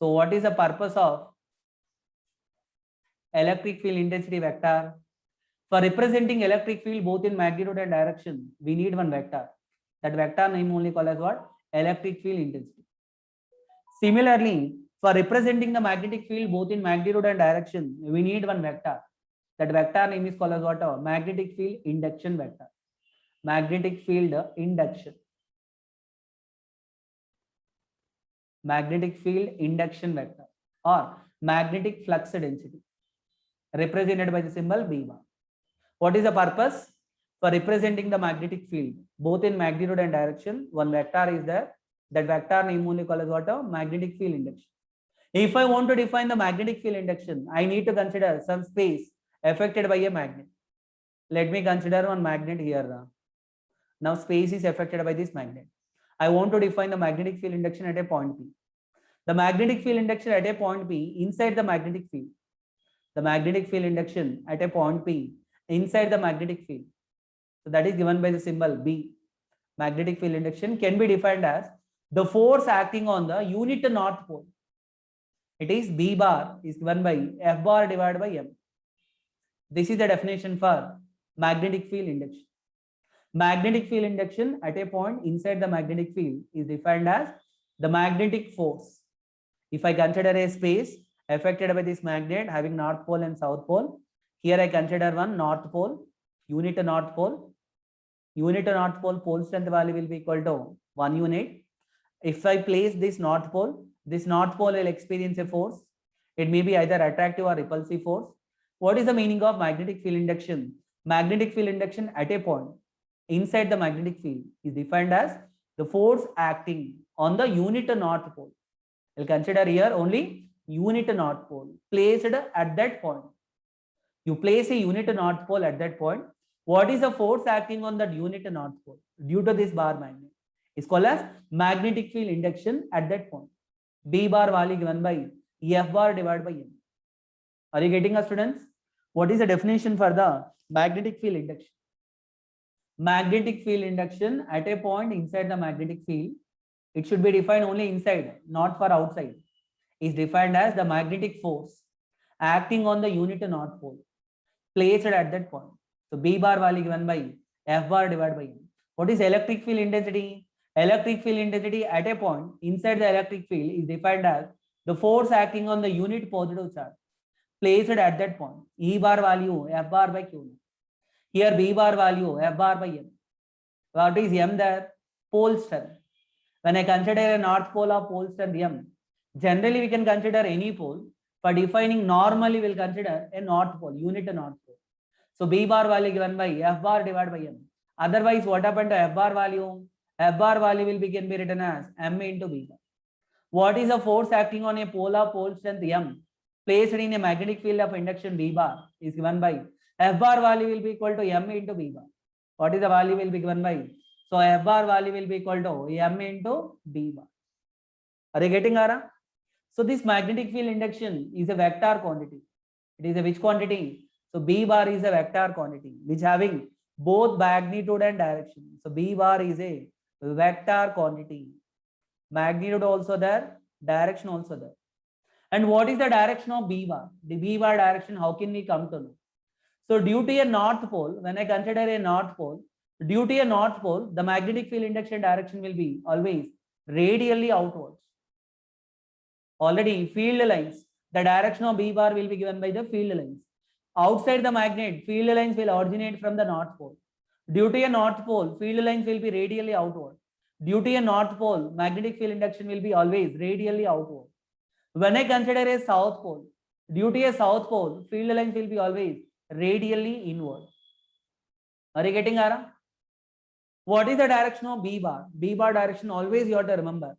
So what is the purpose of electric field intensity vector? For representing electric field both in magnitude and direction, we need one vector. That vector name only called as what? Electric field intensity. Similarly, for representing the magnetic field both in magnitude and direction, we need one vector. That vector name is called as what? Magnetic field induction vector. Magnetic field induction. Magnetic field induction vector, or magnetic flux density, represented by the symbol B bar. What is the purpose? For representing the magnetic field both in magnitude and direction, one vector is there. That vector name only called as what? Magnetic field induction. If I want to define the magnetic field induction, I need to consider some space affected by a magnet. Let me consider one magnet here. Now space is affected by this magnet. I want to define the magnetic field induction at a point P. The magnetic field induction at a point P inside the magnetic field. The magnetic field induction at a point P inside the magnetic field. So that is given by the symbol B. Magnetic field induction can be defined as the force acting on the unit north pole. It is B bar is given by F bar divided by M. This is the definition for magnetic field induction. Magnetic field induction at a point inside the magnetic field is defined as the magnetic force. If I consider a space affected by this magnet having north pole and south pole, here I consider one north pole, unit north pole. Unit north pole pole strength value will be equal to 1 unit. If I place this north pole will experience a force. It may be either attractive or repulsive force. What is the meaning of magnetic field induction? Magnetic field induction at a point inside the magnetic field is defined as the force acting on the unit north pole. We'll consider here only unit north pole placed at that point. You place a unit north pole at that point. What is the force acting on that unit north pole due to this bar magnet? It's called as magnetic field induction at that point. B bar value given by F bar divided by M. Are you getting us, students? What is the definition for the magnetic field induction? Magnetic field induction at a point inside the magnetic field, it should be defined only inside, not for outside, is defined as the magnetic force acting on the unit north pole placed at that point. So B bar value given by F bar divided by M. What is electric field intensity? Electric field intensity at a point inside the electric field is defined as the force acting on the unit positive charge placed at that point. E bar value F bar by Q. Here B bar value F bar by M. What is M there? Pole strength. When I consider a north pole of pole strength M, generally we can consider any pole. For defining normally we'll consider a north pole, unit north pole. So B bar value given by F bar divided by M. Otherwise what happened to F bar value? F bar value will be can be written as m into b bar. What is the force acting on a pole of pole strength m placed in a magnetic field of induction b bar is given by F bar value will be equal to m into b bar. What is the value will be given by? So F bar value will be equal to m into b bar. Are you getting Ara? So this magnetic field induction is a vector quantity. It is a which quantity? So B bar is a vector quantity which having both magnitude and direction. So B bar is a vector quantity. Magnitude also there, direction also there. And what is the direction of B bar? The B bar direction, how can we come to know? So due to a north pole, when I consider a north pole, due to a north pole, the magnetic field induction direction will be always radially outwards. Already field lines, the direction of B bar will be given by the field lines. Outside the magnet, field lines will originate from the north pole. Due to a north pole, field lines will be radially outward. Due to a north pole, magnetic field induction will be always radially outward. When I consider a south pole, due to a south pole, field lines will be always radially inward. Are you getting Ara? What is the direction of B bar? B bar direction always you have to remember.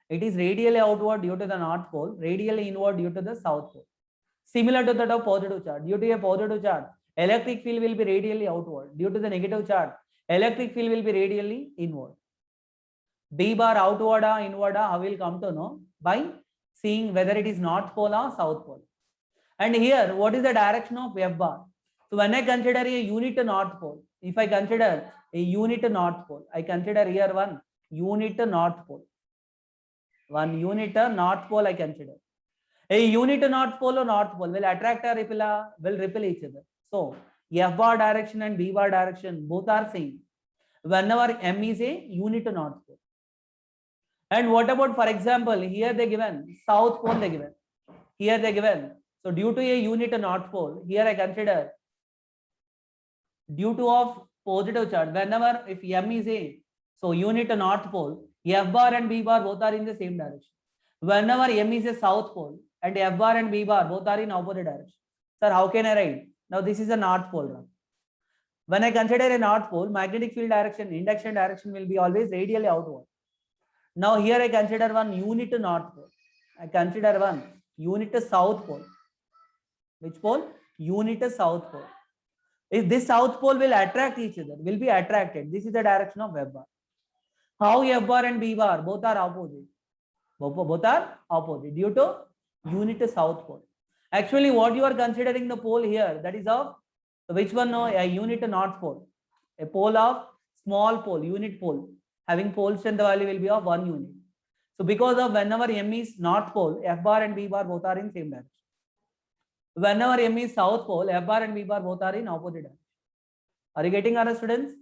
It is radially outward due to the north pole, radially inward due to the south pole. Similar to that of positive charge. Due to a positive charge, electric field will be radially outward. Due to the negative charge, electric field will be radially inward. B bar outward or inward, how will come to know? By seeing whether it is north pole or south pole. And here, what is the direction of F bar? So when I consider a unit north pole, if I consider a unit north pole, I consider here one unit north pole. One unit north pole I consider. A unit north pole or north pole will attract or repel, will repel each other. So F bar direction and B bar direction both are same whenever M is a unit north pole. And what about, for example, here they given south pole they given. Here they given. So due to a unit north pole, here I consider due to of positive charge, whenever if M is a so unit north pole, F bar and B bar both are in the same direction. Whenever M is a south pole and F bar and B bar both are in opposite direction. Sir, how can I write? Now this is a north pole. When I consider a north pole, magnetic field direction, induction direction will be always radially outward. Now here I consider one unit north pole. I consider one unit south pole. Which pole? Unit south pole. If this south pole will attract each other, will be attracted. This is the direction of F bar. How F bar and B bar both are opposite. Both are opposite due to unit south pole. Actually, what you are considering the pole here, that is of which one? No, a unit north pole. A pole of small pole, unit pole, having pole strength value will be of 1 unit. So because of whenever M is north pole, F bar and B bar both are in same direction. Whenever M is south pole, F bar and B bar both are in opposite direction. Are you getting our students?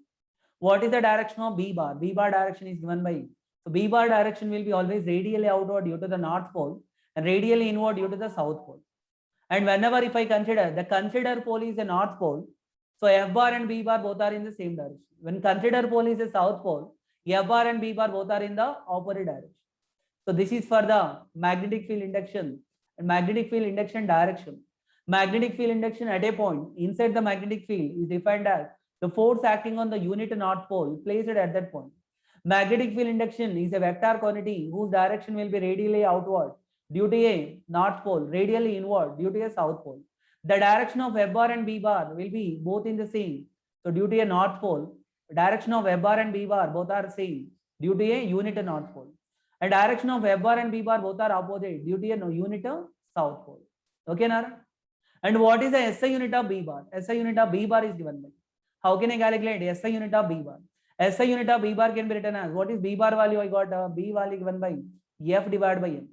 What is the direction of B bar? B bar direction is given by. So B bar direction will be always radially outward due to the north pole and radially inward due to the south pole. And whenever if I consider the consider pole is a north pole, so F bar and B bar both are in the same direction. When consider pole is a south pole, F bar and B bar both are in the opposite direction. So this is for the magnetic field induction and magnetic field induction direction. Magnetic field induction at a point inside the magnetic field is defined as the force acting on the unit north pole placed at that point. Magnetic field induction is a vector quantity whose direction will be radially outward due to a north pole, radially inward due to a south pole. The direction of F bar and B bar will be both in the same. So due to a north pole, direction of F bar and B bar both are same due to a unit north pole. And direction of F bar and B bar both are opposite due to a unit south pole. Okay, Nara? And what is the SI unit of B bar? SI unit of B bar is given by. How can I calculate SI unit of B bar? SI unit of B bar can be written as what is B bar value? I got B value given by F divided by M.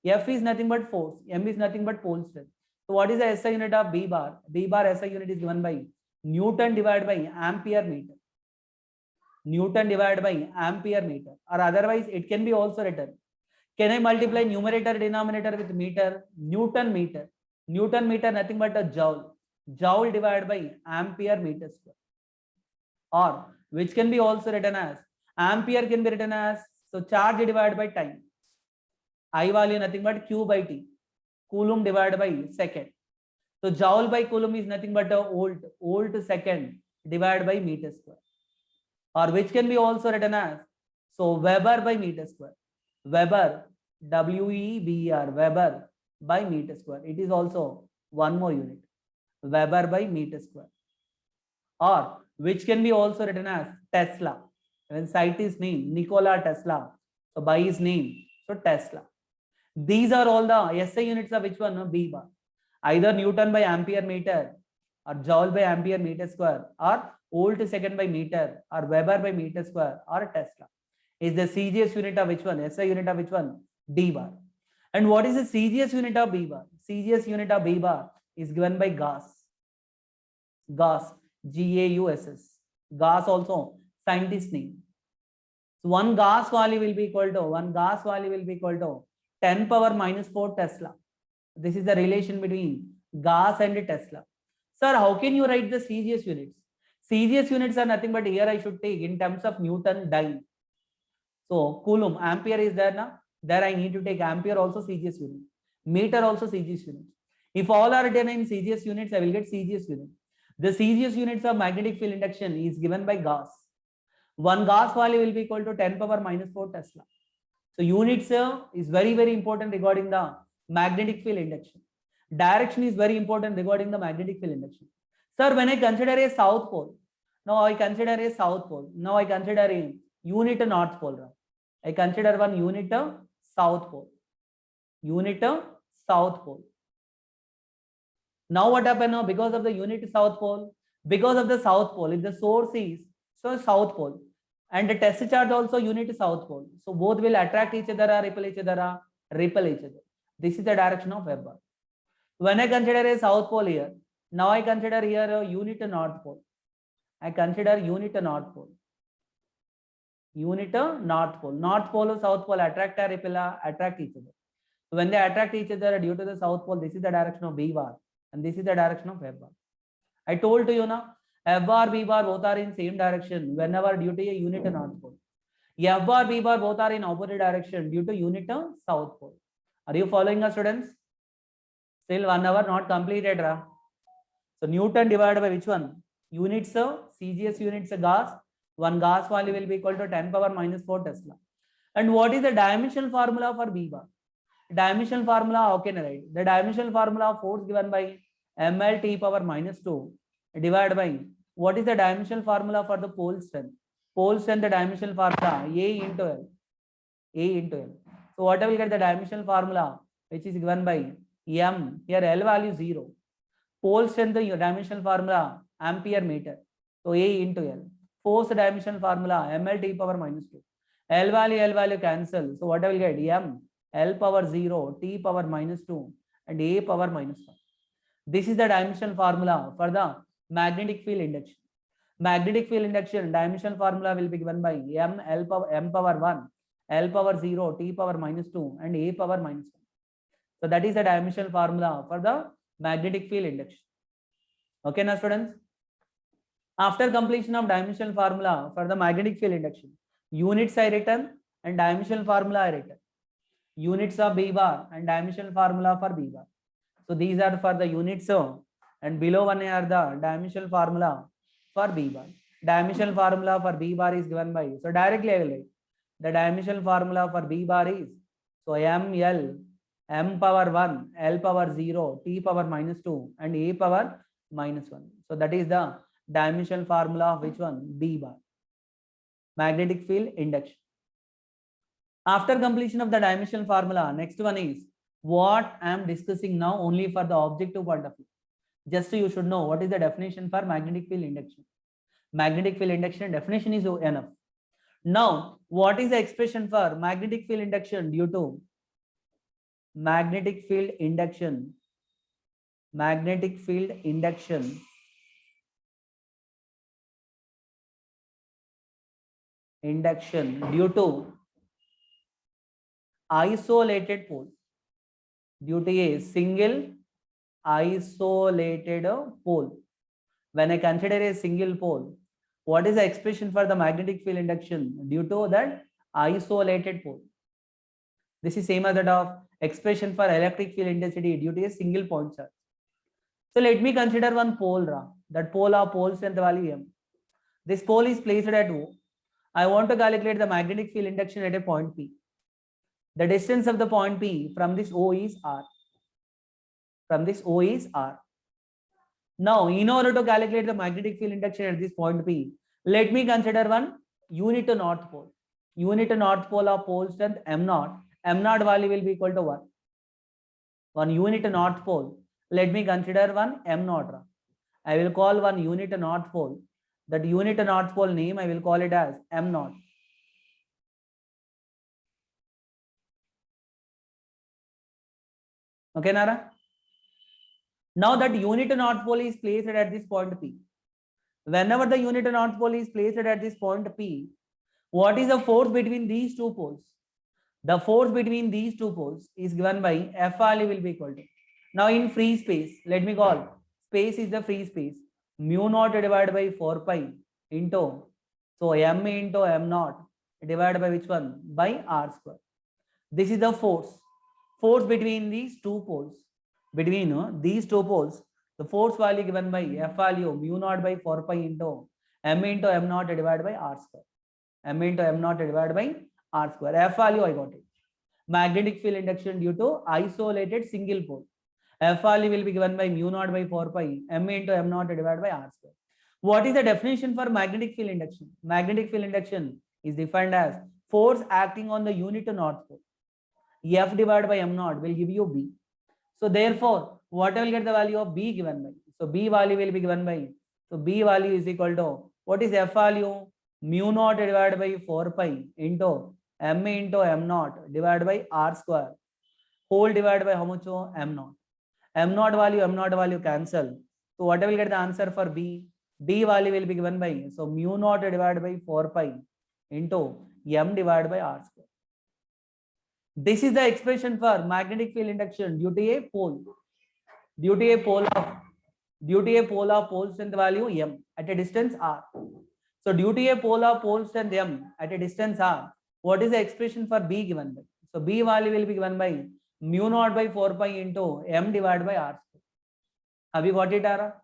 F is nothing but force, M is nothing but pole strength. So what is the SI unit of B bar? B bar SI unit is given by Newton divided by ampere meter. Newton divided by ampere meter, or otherwise it can be also written. Can I multiply numerator denominator with meter? Newton meter. Newton meter nothing but a joule. Joule divided by ampere meter square. Or which can be also written as ampere can be written as so charge divided by time. I value nothing but Q by T. Coulomb divided by second. So joule by coulomb is nothing but a volt second divided by meter square. Or which can be also written as So Weber by meter square. Weber, W-E-B-E-R, Weber by meter square. It is also one more unit. Weber by meter square. Or which can be also written as Tesla. When site is named Nikola Tesla, so by his name, so Tesla. These are all the SI units of which one? No, B bar. Either Newton by ampere meter, or Joule by ampere meter square, or volt second by meter, or Weber by meter square, or Tesla. Is the CGS unit of which one? SI unit of which one? D bar. And what is the CGS unit of B bar? CGS unit of B bar is given by Gauss. Gauss, G-A-U-S-S. Gauss also scientist name. So one Gauss value will be equal to 10 power minus 4 Tesla. This is the relation between Gauss and Tesla. Sir, how can you write the CGS units? CGS units are nothing but here I should take in terms of Newton dyne. So Coulomb, ampere is there now. There I need to take ampere also CGS unit. Meter also CGS unit. If all are written in CGS units, I will get CGS unit. The CGS units of magnetic field induction is given by Gauss. One Gauss value will be equal to 10 power minus 4 Tesla. So units is very, very important regarding the magnetic field induction. Direction is very important regarding the magnetic field induction. Sir, when I consider a south pole, now I consider a south pole. Now I consider a unit north pole. I consider one unit south pole. Unit south pole. Now what happened now? Because of the unit south pole, because of the south pole, if the source is so south pole, and the test charge also unit south pole, so both will attract each other or repel each other, repel each other. This is the direction of Weber. When I consider a south pole here, now I consider here a unit north pole. I consider unit north pole. Unit north pole. North pole or south pole attract or repel, attract each other. So when they attract each other due to the south pole, this is the direction of B bar, and this is the direction of F bar. I told to you now, F bar, B bar both are in same direction whenever due to a unit north pole. F bar, B bar both are in opposite direction due to unit south pole. Are you following us, students? Still 1 hour not completed. So Newton divided by which one? Units CGS units Gauss. One Gauss value will be equal to 10 power minus 4 Tesla. And what is the dimensional formula for B bar? Dimensional formula, how can I write? The dimensional formula of force given by ml t power minus 2 divided by what is the dimensional formula for the pole strength? Pole strength, the dimensional formula A into L. A into L. So what I will get the dimensional formula which is given by M. Here L value 0. Pole strength, the dimensional formula ampere meter. So A into L. Force dimensional formula ml t power minus 2. L value cancel. So what I will get? M L power 0, T power minus 2, and A power minus 1. This is the dimensional formula for the magnetic field induction. Magnetic field induction dimensional formula will be given by M power 1, L power 0, T power minus 2, and A power minus 1. So that is the dimensional formula for the magnetic field induction. Okay, now students. After completion of dimensional formula for the magnetic field induction, units I written and dimensional formula I written. Units of B bar and dimensional formula for B bar. So these are for the units, and below one are the dimensional formula for B bar. Dimensional formula for B bar is given by, so directly I will write. The dimensional formula for B bar is, so ML, M power 1, L power 0, T power minus 2, and A power minus 1. So that is the dimensional formula of which one? B bar. Magnetic field induction. After completion of the dimensional formula, next one is what I am discussing now only for the objective point of view. Just so you should know what is the definition for magnetic field induction. Magnetic field induction definition is enough. Now, what is the expression for magnetic field induction due to magnetic field induction? Magnetic field induction due to isolated pole, due to a single isolated pole. When I consider a single pole, what is the expression for the magnetic field induction due to that isolated pole? This is same as that of expression for electric field intensity due to a single point charge. So let me consider one pole, that pole of pole strength value M. This pole is placed at O. I want to calculate the magnetic field induction at a point P. The distance of the point P from this O is R. From this O is R. Now, in order to calculate the magnetic field induction at this point P, let me consider one unit to north pole. Unit to north pole of pole strength M0. M0 value will be equal to 1. One unit to north pole. Let me consider one M0. I will call one unit to north pole. That unit to north pole name I will call it as M0. Okay, Nara? Now that unit to north pole is placed at this point P. Whenever the unit to north pole is placed at this point P, what is the force between these two poles? The force between these two poles is given by F value will be equal to. Now in free space, let me call space is the free space. Mu naught divided by 4 pi into, so M into M naught divided by which one? By R square. This is the force. Force between these two poles. Between these two poles, the force value given by F value mu naught by 4 pi into M naught divided by R square. M into M naught divided by R square. F value I got it. Magnetic field induction due to isolated single pole. F value will be given by mu naught by 4 pi M into M naught divided by R square. What is the definition for magnetic field induction? Magnetic field induction is defined as force acting on the unit to north pole. F divided by M naught will give you B. So therefore, what I will get the value of B given by? So B value will be given by, so B value is equal to, what is F value? Mu naught divided by 4 pi into M naught divided by R square, whole divided by how much? M naught. M naught value cancel. So what I will get the answer for B? B value will be given by, so mu naught divided by 4 pi into M divided by R square. This is the expression for magnetic field induction due to a pole. Due to a pole of pole strength value M at a distance R. So due to a pole of pole strength M at a distance R, what is the expression for B given by? So B value will be given by mu naught by 4 pi into M divided by R square. Have you got it, Ara?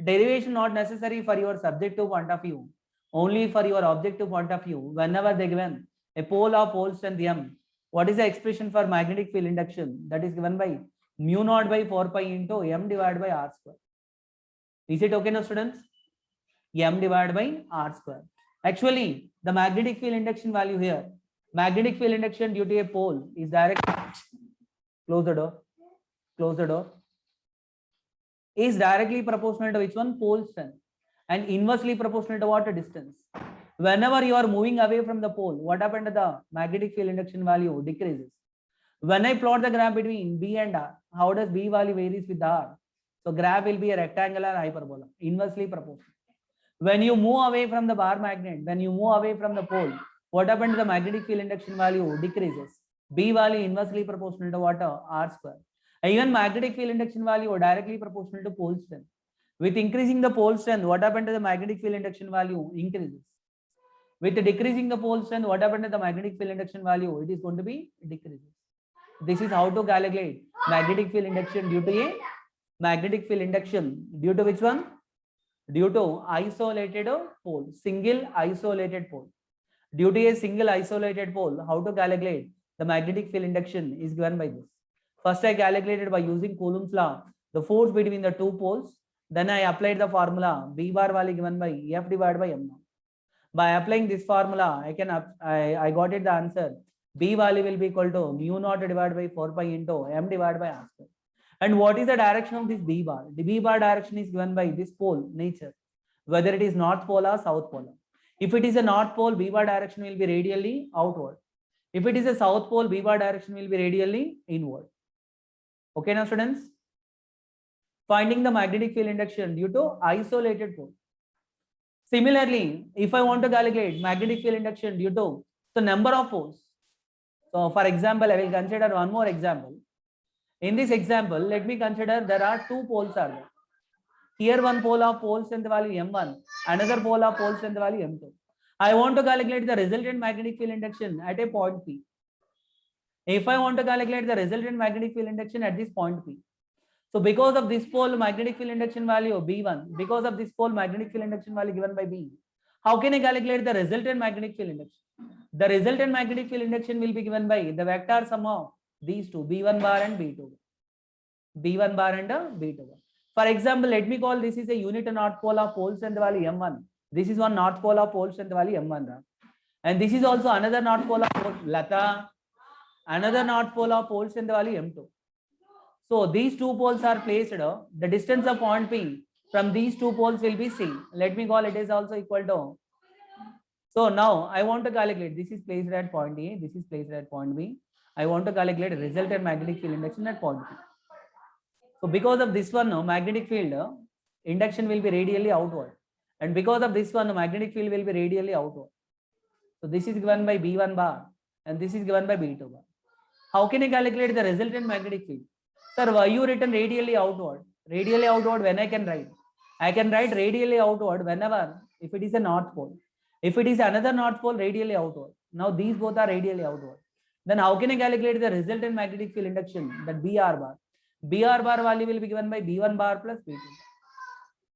Derivation not necessary for your subjective point of view, only for your objective point of view. Whenever they given a pole of pole strength M, what is the expression for magnetic field induction? That is given by mu naught by 4 pi into M divided by R square. Is it okay now, students? M divided by R square. Actually, the magnetic field induction value here, magnetic field induction due to a pole is direct. Close the door. Close the door. Is directly proportional to which one? Pole strength, and inversely proportional to what? Distance. Whenever you are moving away from the pole, what happened to the magnetic field induction value? Decreases. When I plot the graph between B and R, how does B value varies with R? So graph will be a rectangular hyperbola, inversely proportional. When you move away from the bar magnet, when you move away from the pole, what happened to the magnetic field induction value? Decreases. B value inversely proportional to what? R square. Even magnetic field induction value directly proportional to pole strength. With increasing the pole strength, what happened to the magnetic field induction value? Increases. With decreasing the pole strength, what happened to the magnetic field induction value? It is going to be decreases. This is how to calculate magnetic field induction due to a magnetic field induction due to which one? Due to isolated pole, single isolated pole. Due to a single isolated pole, how to calculate the magnetic field induction is given by this. First, I calculated by using Coulomb's law the force between the two poles. Then I applied the formula B bar value given by F divided by M naught. By applying this formula, I got it the answer. B value will be equal to mu naught divided by 4 pi into M divided by R square. And what is the direction of this B bar? The B bar direction is given by this pole nature, whether it is north pole or south pole. If it is a north pole, B bar direction will be radially outward. If it is a south pole, B bar direction will be radially inward. Okay now, students? Finding the magnetic field induction due to isolated pole. Similarly, if I want to calculate magnetic field induction due to the number of poles. So for example, I will consider one more example. In this example, let me consider there are two poles are there. Here one pole of pole strength value M1, another pole of pole strength value M2. I want to calculate the resultant magnetic field induction at a point P. If I want to calculate the resultant magnetic field induction at this point P. So because of this pole magnetic field induction value B1, because of this pole magnetic field induction value given by B, How can I calculate the resultant magnetic field induction? The resultant magnetic field induction will be given by the vector sum of these two, B1 bar and B2. B1 bar and B2 bar. For example, let me call this is a unit north pole of pole strength value M1. This is one north pole of pole strength value M1. And this is also another north pole of pole, Lata, another north pole of pole strength value M2. So these two poles are placed, the distance of point P from these two poles will be C. Let me call it is also equal to. So now I want to calculate, this is placed at point A, this is placed at point B. I want to calculate resultant magnetic field induction at point P. So because of this one, magnetic field induction will be radially outward. And because of this one, magnetic field will be radially outward. So this is given by B1 bar and this is given by B2 bar. How can I calculate the resultant magnetic field? Sir, why you written radially outward? Radially outward when I can write? I can write radially outward whenever, if it is a north pole. If it is another north pole, radially outward. Now these both are radially outward. Then how can I calculate the resultant magnetic field induction? That BR bar. BR bar value will be given by B1 bar plus B2.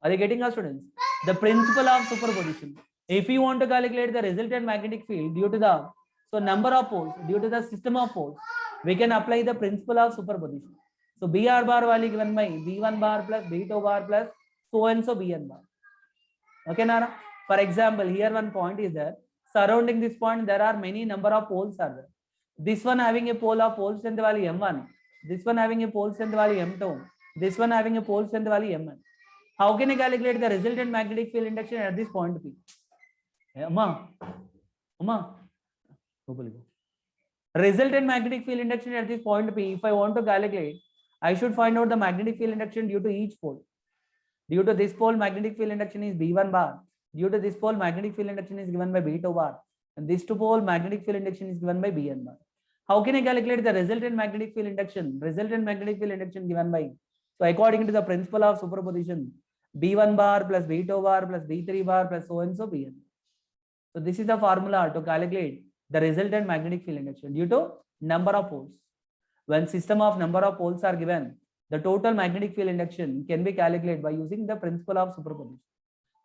Are you getting us, students? The principle of superposition. If you want to calculate the resultant magnetic field due to the number of poles, due to the system of poles, we can apply the principle of superposition. So BR bar value given by B1 bar plus B2 bar plus so and so BN bar. Okay, Nara? For example, here one point is there. Surrounding this point, there are many number of poles are there. This one having a pole of pole strength value M1. This one having a pole strength value M2. This one having a pole strength value M1. How can I calculate the resultant magnetic field induction at this point P? Resultant magnetic field induction at this point P, if I want to calculate, I should find out the magnetic field induction due to each pole. Due to this pole, magnetic field induction is B1 bar. Due to this pole, magnetic field induction is given by B2 bar. And this two pole, magnetic field induction is given by Bn bar. How can I calculate the resultant magnetic field induction? Resultant magnetic field induction given by, so according to the principle of superposition, B1 bar plus B2 bar plus B3 bar plus so and so Bn. So this is the formula to calculate the resultant magnetic field induction due to number of poles. When system of number of poles are given, the total magnetic field induction can be calculated by using the principle of superposition.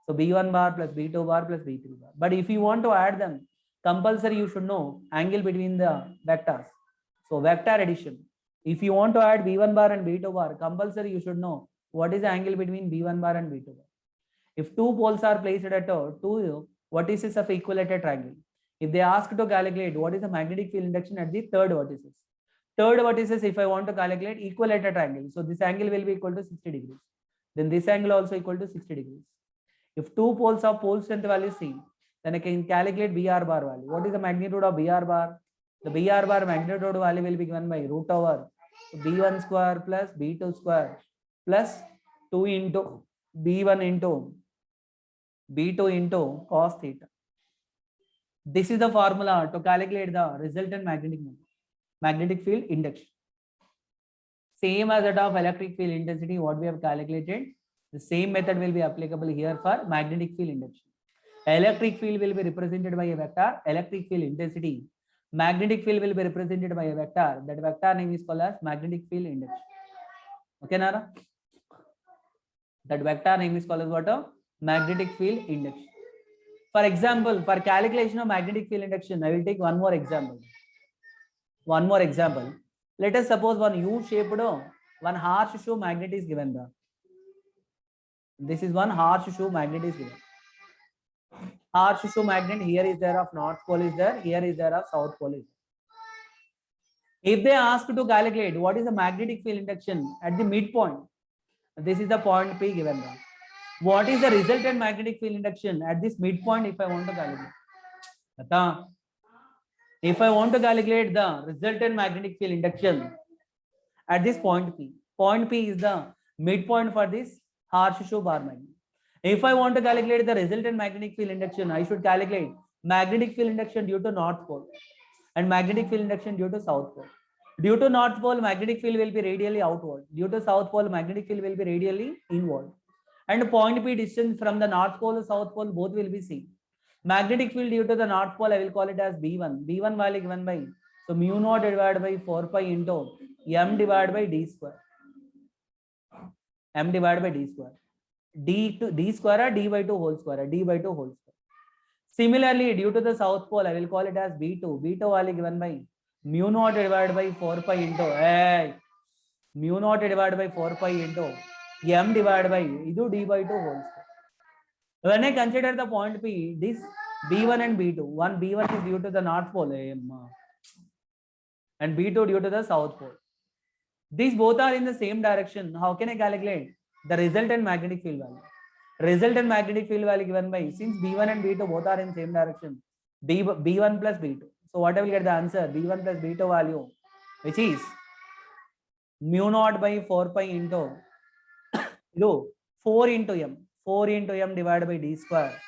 So B1 bar plus B2 bar plus B3 bar. But if you want to add them, compulsory you should know angle between the vectors. So vector addition. If you want to add B1 bar and B2 bar, compulsory you should know what is the angle between B1 bar and B2 bar. If two poles are placed at two vertices of equilateral triangle, if they ask to calculate what is the magnetic field induction at the third vertices. Third vertices, if I want to calculate equilateral triangle, so this angle will be equal to 60 degrees. Then this angle also equal to 60 degrees. If two poles of pole strength value C, then I can calculate BR bar value. What is the magnitude of BR bar? The BR bar magnitude value will be given by root over B1 square plus B2 square plus 2 into B1 into B2 into cos theta. This is the formula to calculate the resultant magnetic field induction. Same as that of electric field intensity, what we have calculated, the same method will be applicable here for magnetic field induction. Electric field will be represented by a vector, electric field intensity. Magnetic field will be represented by a vector. That vector name is called as magnetic field induction. Okay, Nara? That vector name is called as what? Magnetic field induction. For example, for calculation of magnetic field induction, I will take one more example. Let us suppose one U-shaped, one horseshoe magnet is given there. This is one horseshoe magnet is given. Horseshoe magnet, here is there of north pole is there, here is there of south pole is there. If they ask to calculate what is the magnetic field induction at the midpoint, this is the point P given there. What is the resultant magnetic field induction at this midpoint if I want to calculate? If I want to calculate the resultant magnetic field induction at this point P is the midpoint for this horseshoe bar magnet. If I want to calculate the resultant magnetic field induction, I should calculate magnetic field induction due to north pole and magnetic field induction due to south pole. Due to north pole, magnetic field will be radially outward. Due to south pole, magnetic field will be radially inward. And point P distance from the north pole to south pole, both will be same. Magnetic field due to the north pole, I will call it as B1. B1 value given by, so mu naught divided by 4 pi into M divided by D square. M divided by D square. D square or D by 2 whole square. D by 2 whole square. Similarly, due to the south pole, I will call it as B2. B2 value given by mu naught divided by 4 pi into mu naught divided by 4 pi into m divided by d by 2 whole square. When I consider the point P, this B1 and B2, one B1 is due to the north pole and B2 due to the south pole. These both are in the same direction. How can I calculate the resultant magnetic field value? Resultant magnetic field value given by, since B1 and B2 both are in same direction, B1 plus B2. So what I will get the answer? B1 plus B2 value, which is mu naught by 4 pi into 4 into m. 4 into m divided by d square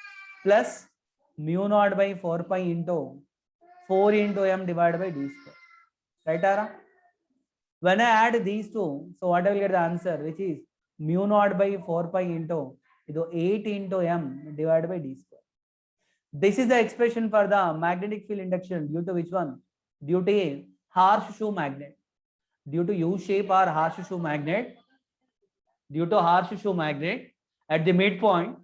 plus mu naught by 4 pi into 4 into m divided by d square. Right, Ara? When I add these two, so what I will get the answer, which is mu naught by 4 pi into 8 into m divided by d square. This is the expression for the magnetic field induction due to which one? Due to a horseshoe magnet. Due to U-shape or horseshoe magnet. Due to horseshoe magnet at the midpoint.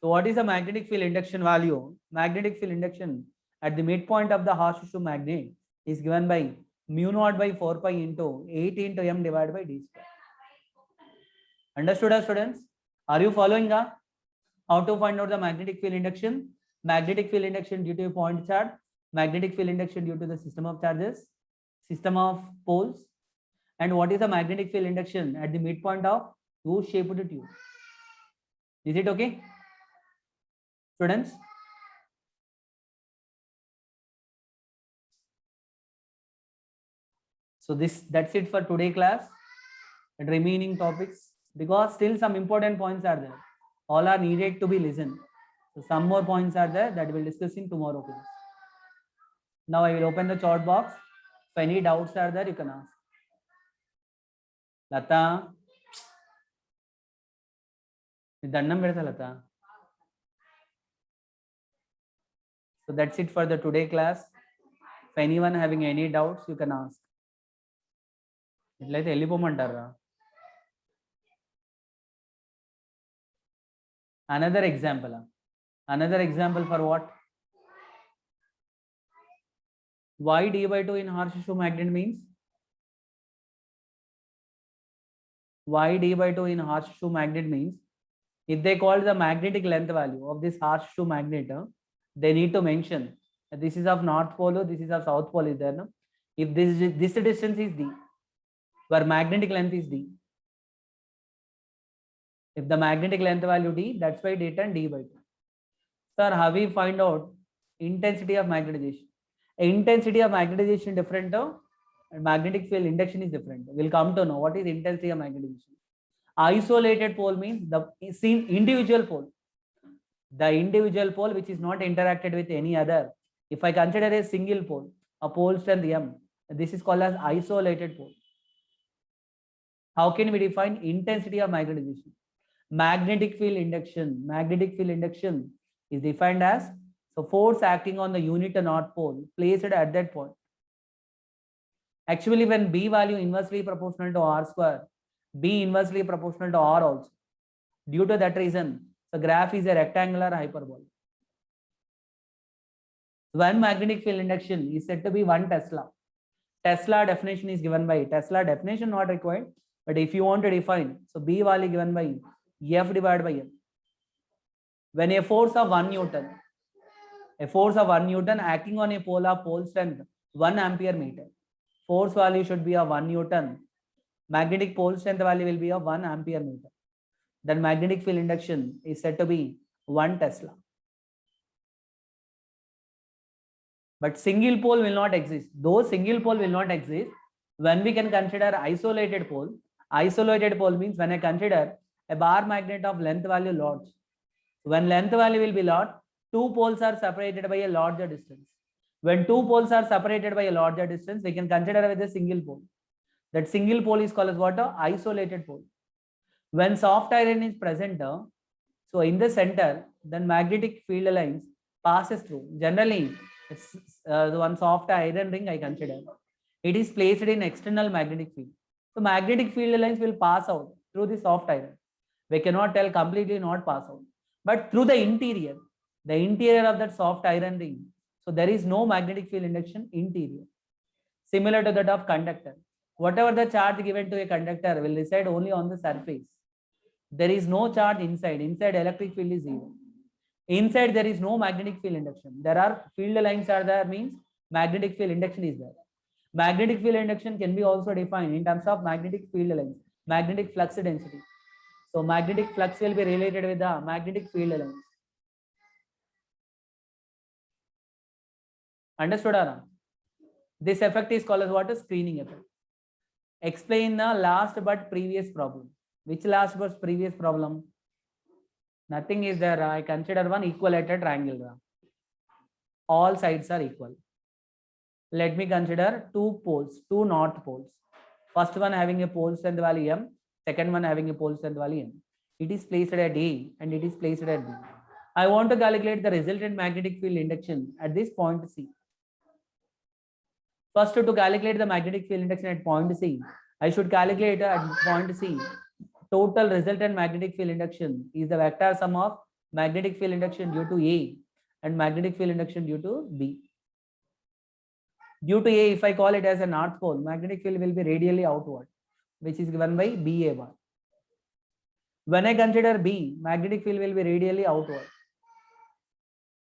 So what is the magnetic field induction value? Magnetic field induction at the midpoint of the horseshoe magnet is given by mu naught by 4 pi into 8 into m divided by d square. Understood, students? Are you following how to find out the magnetic field induction? Magnetic field induction due to a point charge, magnetic field induction due to the system of charges, system of poles, and what is the magnetic field induction at the midpoint of U-shaped tube? Is it okay, students? So that's it for today class and remaining topics, because still some important points are there. All are needed to be listened. So some more points are there that we'll discuss in tomorrow class. Now I will open the chat box. If any doubts are there, you can ask. Lata. Lata. So that's it for the today class. If anyone having any doubts, you can ask. Another example. Another example for what? Why d by 2 in horseshoe magnet means? Why d by 2 in horseshoe magnet means, if they call the magnetic length value of this horseshoe magnet, they need to mention this is of north pole, this is of south pole is there. No? If this distance is d, where magnetic length is d. If the magnetic length value d, that's why d and d by 2. Sir, how we find out intensity of magnetization? Intensity of magnetization different, and magnetic field induction is different. We'll come to know what is intensity of magnetization. Isolated pole means the individual pole. The individual pole which is not interacted with any other. If I consider a single pole, a pole strength m, this is called as isolated pole. How can we define intensity of magnetization? Magnetic field induction. Magnetic field induction is defined as so force acting on the unit north pole placed at that point. Actually, when B value inversely proportional to R square, B inversely proportional to R also. Due to that reason, the graph is a rectangular hyperbola. When magnetic field induction is said to be 1 Tesla. Tesla definition is given by Tesla definition not required, but if you want to define, so B value given by F divided by M. When a force of 1 Newton, acting on a pole of pole strength 1 ampere meter, force value should be of 1 Newton. Magnetic pole strength value will be of 1 ampere meter. Then magnetic field induction is said to be 1 Tesla. But single pole will not exist. Though single pole will not exist, when we can consider isolated pole. Isolated pole means when I consider a bar magnet of length value large. When length value will be large, two poles are separated by a larger distance. When two poles are separated by a larger distance, we can consider with a single pole. That single pole is called as what? Isolated pole. When soft iron is present, so in the center, then magnetic field lines passes through. Generally, it's the one soft iron ring I consider. It is placed in external magnetic field. So magnetic field lines will pass out through the soft iron. We cannot tell completely not pass out, but through the interior. the interior of that soft iron ring. So there is no magnetic field induction interior. Similar to that of conductor. Whatever the charge given to a conductor will reside only on the surface. There is no charge inside. Inside electric field is zero. Inside there is no magnetic field induction. There are field lines are there, means magnetic field induction is there. Magnetic field induction can be also defined in terms of magnetic field lines, magnetic flux density. So magnetic flux will be related with the magnetic field lines. Understood, Anna? This effect is called as what? A screening effect. Explain the last but previous problem. Which last but previous problem? Nothing is there. I consider one equilateral triangle. All sides are equal. Let me consider two poles, two north poles. First one having a pole strength value M, second one having a pole strength value M. It is placed at A and it is placed at B. I want to calculate the resultant magnetic field induction at this point C. First, to calculate the magnetic field induction at point C, I should calculate at point C total resultant magnetic field induction is the vector sum of magnetic field induction due to A and magnetic field induction due to B. Due to A, if I call it as a north pole, magnetic field will be radially outward, which is given by BA1. When I consider B, magnetic field will be radially outward.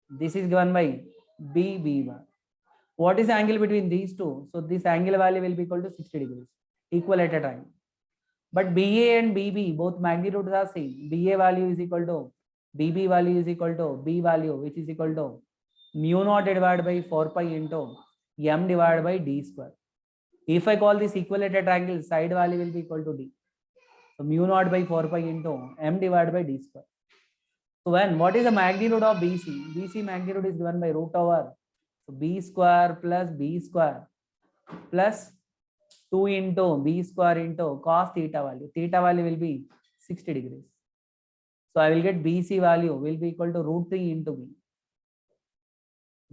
This is given by BB1. What is the angle between these two? So this angle value will be equal to 60 degrees, equilateral triangle. But BA and BB, both magnitudes are same. BA value is equal to, BB value is equal to B value, which is equal to mu naught divided by 4 pi into M divided by D square. If I call this equilateral triangle, side value will be equal to D. So mu naught by 4 pi into M divided by D square. So when, what is the magnitude of BC? BC magnitude is given by root over, so B square plus B square plus 2 into B square into cos theta value. Theta value will be 60 degrees. So I will get BC value will be equal to root 3 into B.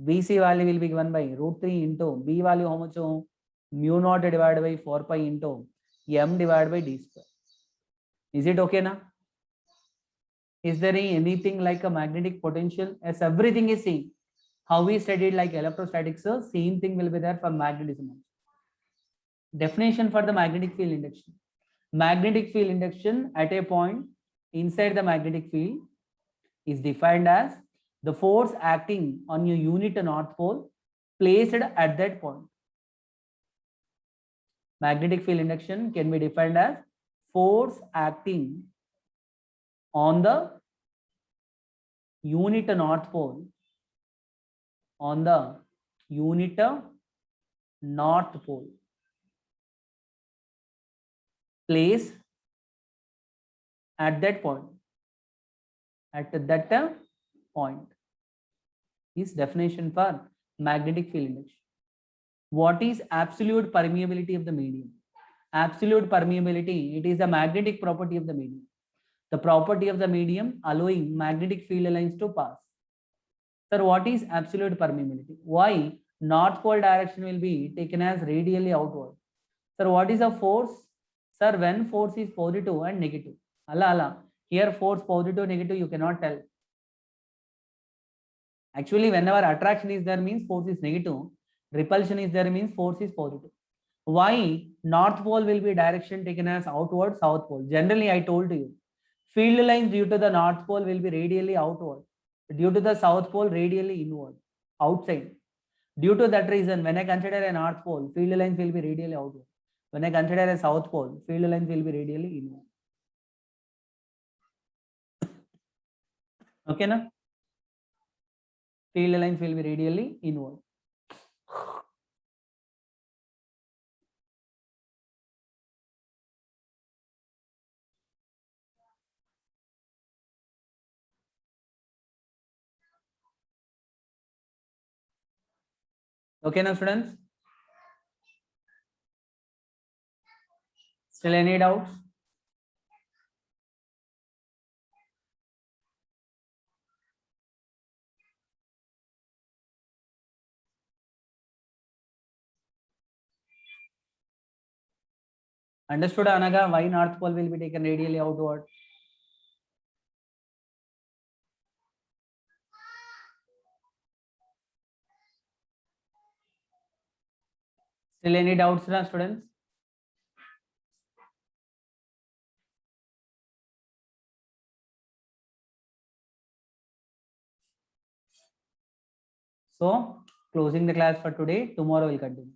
BC value will be given by root 3 into B value how much? Mu naught divided by 4 pi into M divided by D square. Is it okay now? Is there anything like a magnetic potential? As everything is same. How we studied like electrostatics, so same thing will be there for magnetism. Definition for the magnetic field induction. Magnetic field induction at a point inside the magnetic field is defined as the force acting on your unit north pole placed at that point. Magnetic field induction can be defined as force acting on the unit north pole, on the unit north pole place at that point, point is definition for magnetic field induction. What is absolute permeability of the medium? Absolute permeability, it is the magnetic property of the medium. The property of the medium allowing magnetic field lines to pass. Sir, what is absolute permeability? Why north pole direction will be taken as radially outward? Sir, what is a force? Sir, when force is positive and negative. Here force positive, negative, you cannot tell. Actually, whenever attraction is there means force is negative. Repulsion is there means force is positive. Why north pole will be direction taken as outward, south pole? Generally, I told you, field lines due to the north pole will be radially outward. Due to the south pole, radially inward, outside. Due to that reason, when I consider a north pole, field lines will be radially outward. When I consider a south pole, field lines will be radially inward. Okay, na? Field lines will be radially inward. Okay, now students? Still any doubts? Understood, Anaga, why north pole will be taken radially outward? Still any doubts, students? So closing the class for today. Tomorrow we'll continue.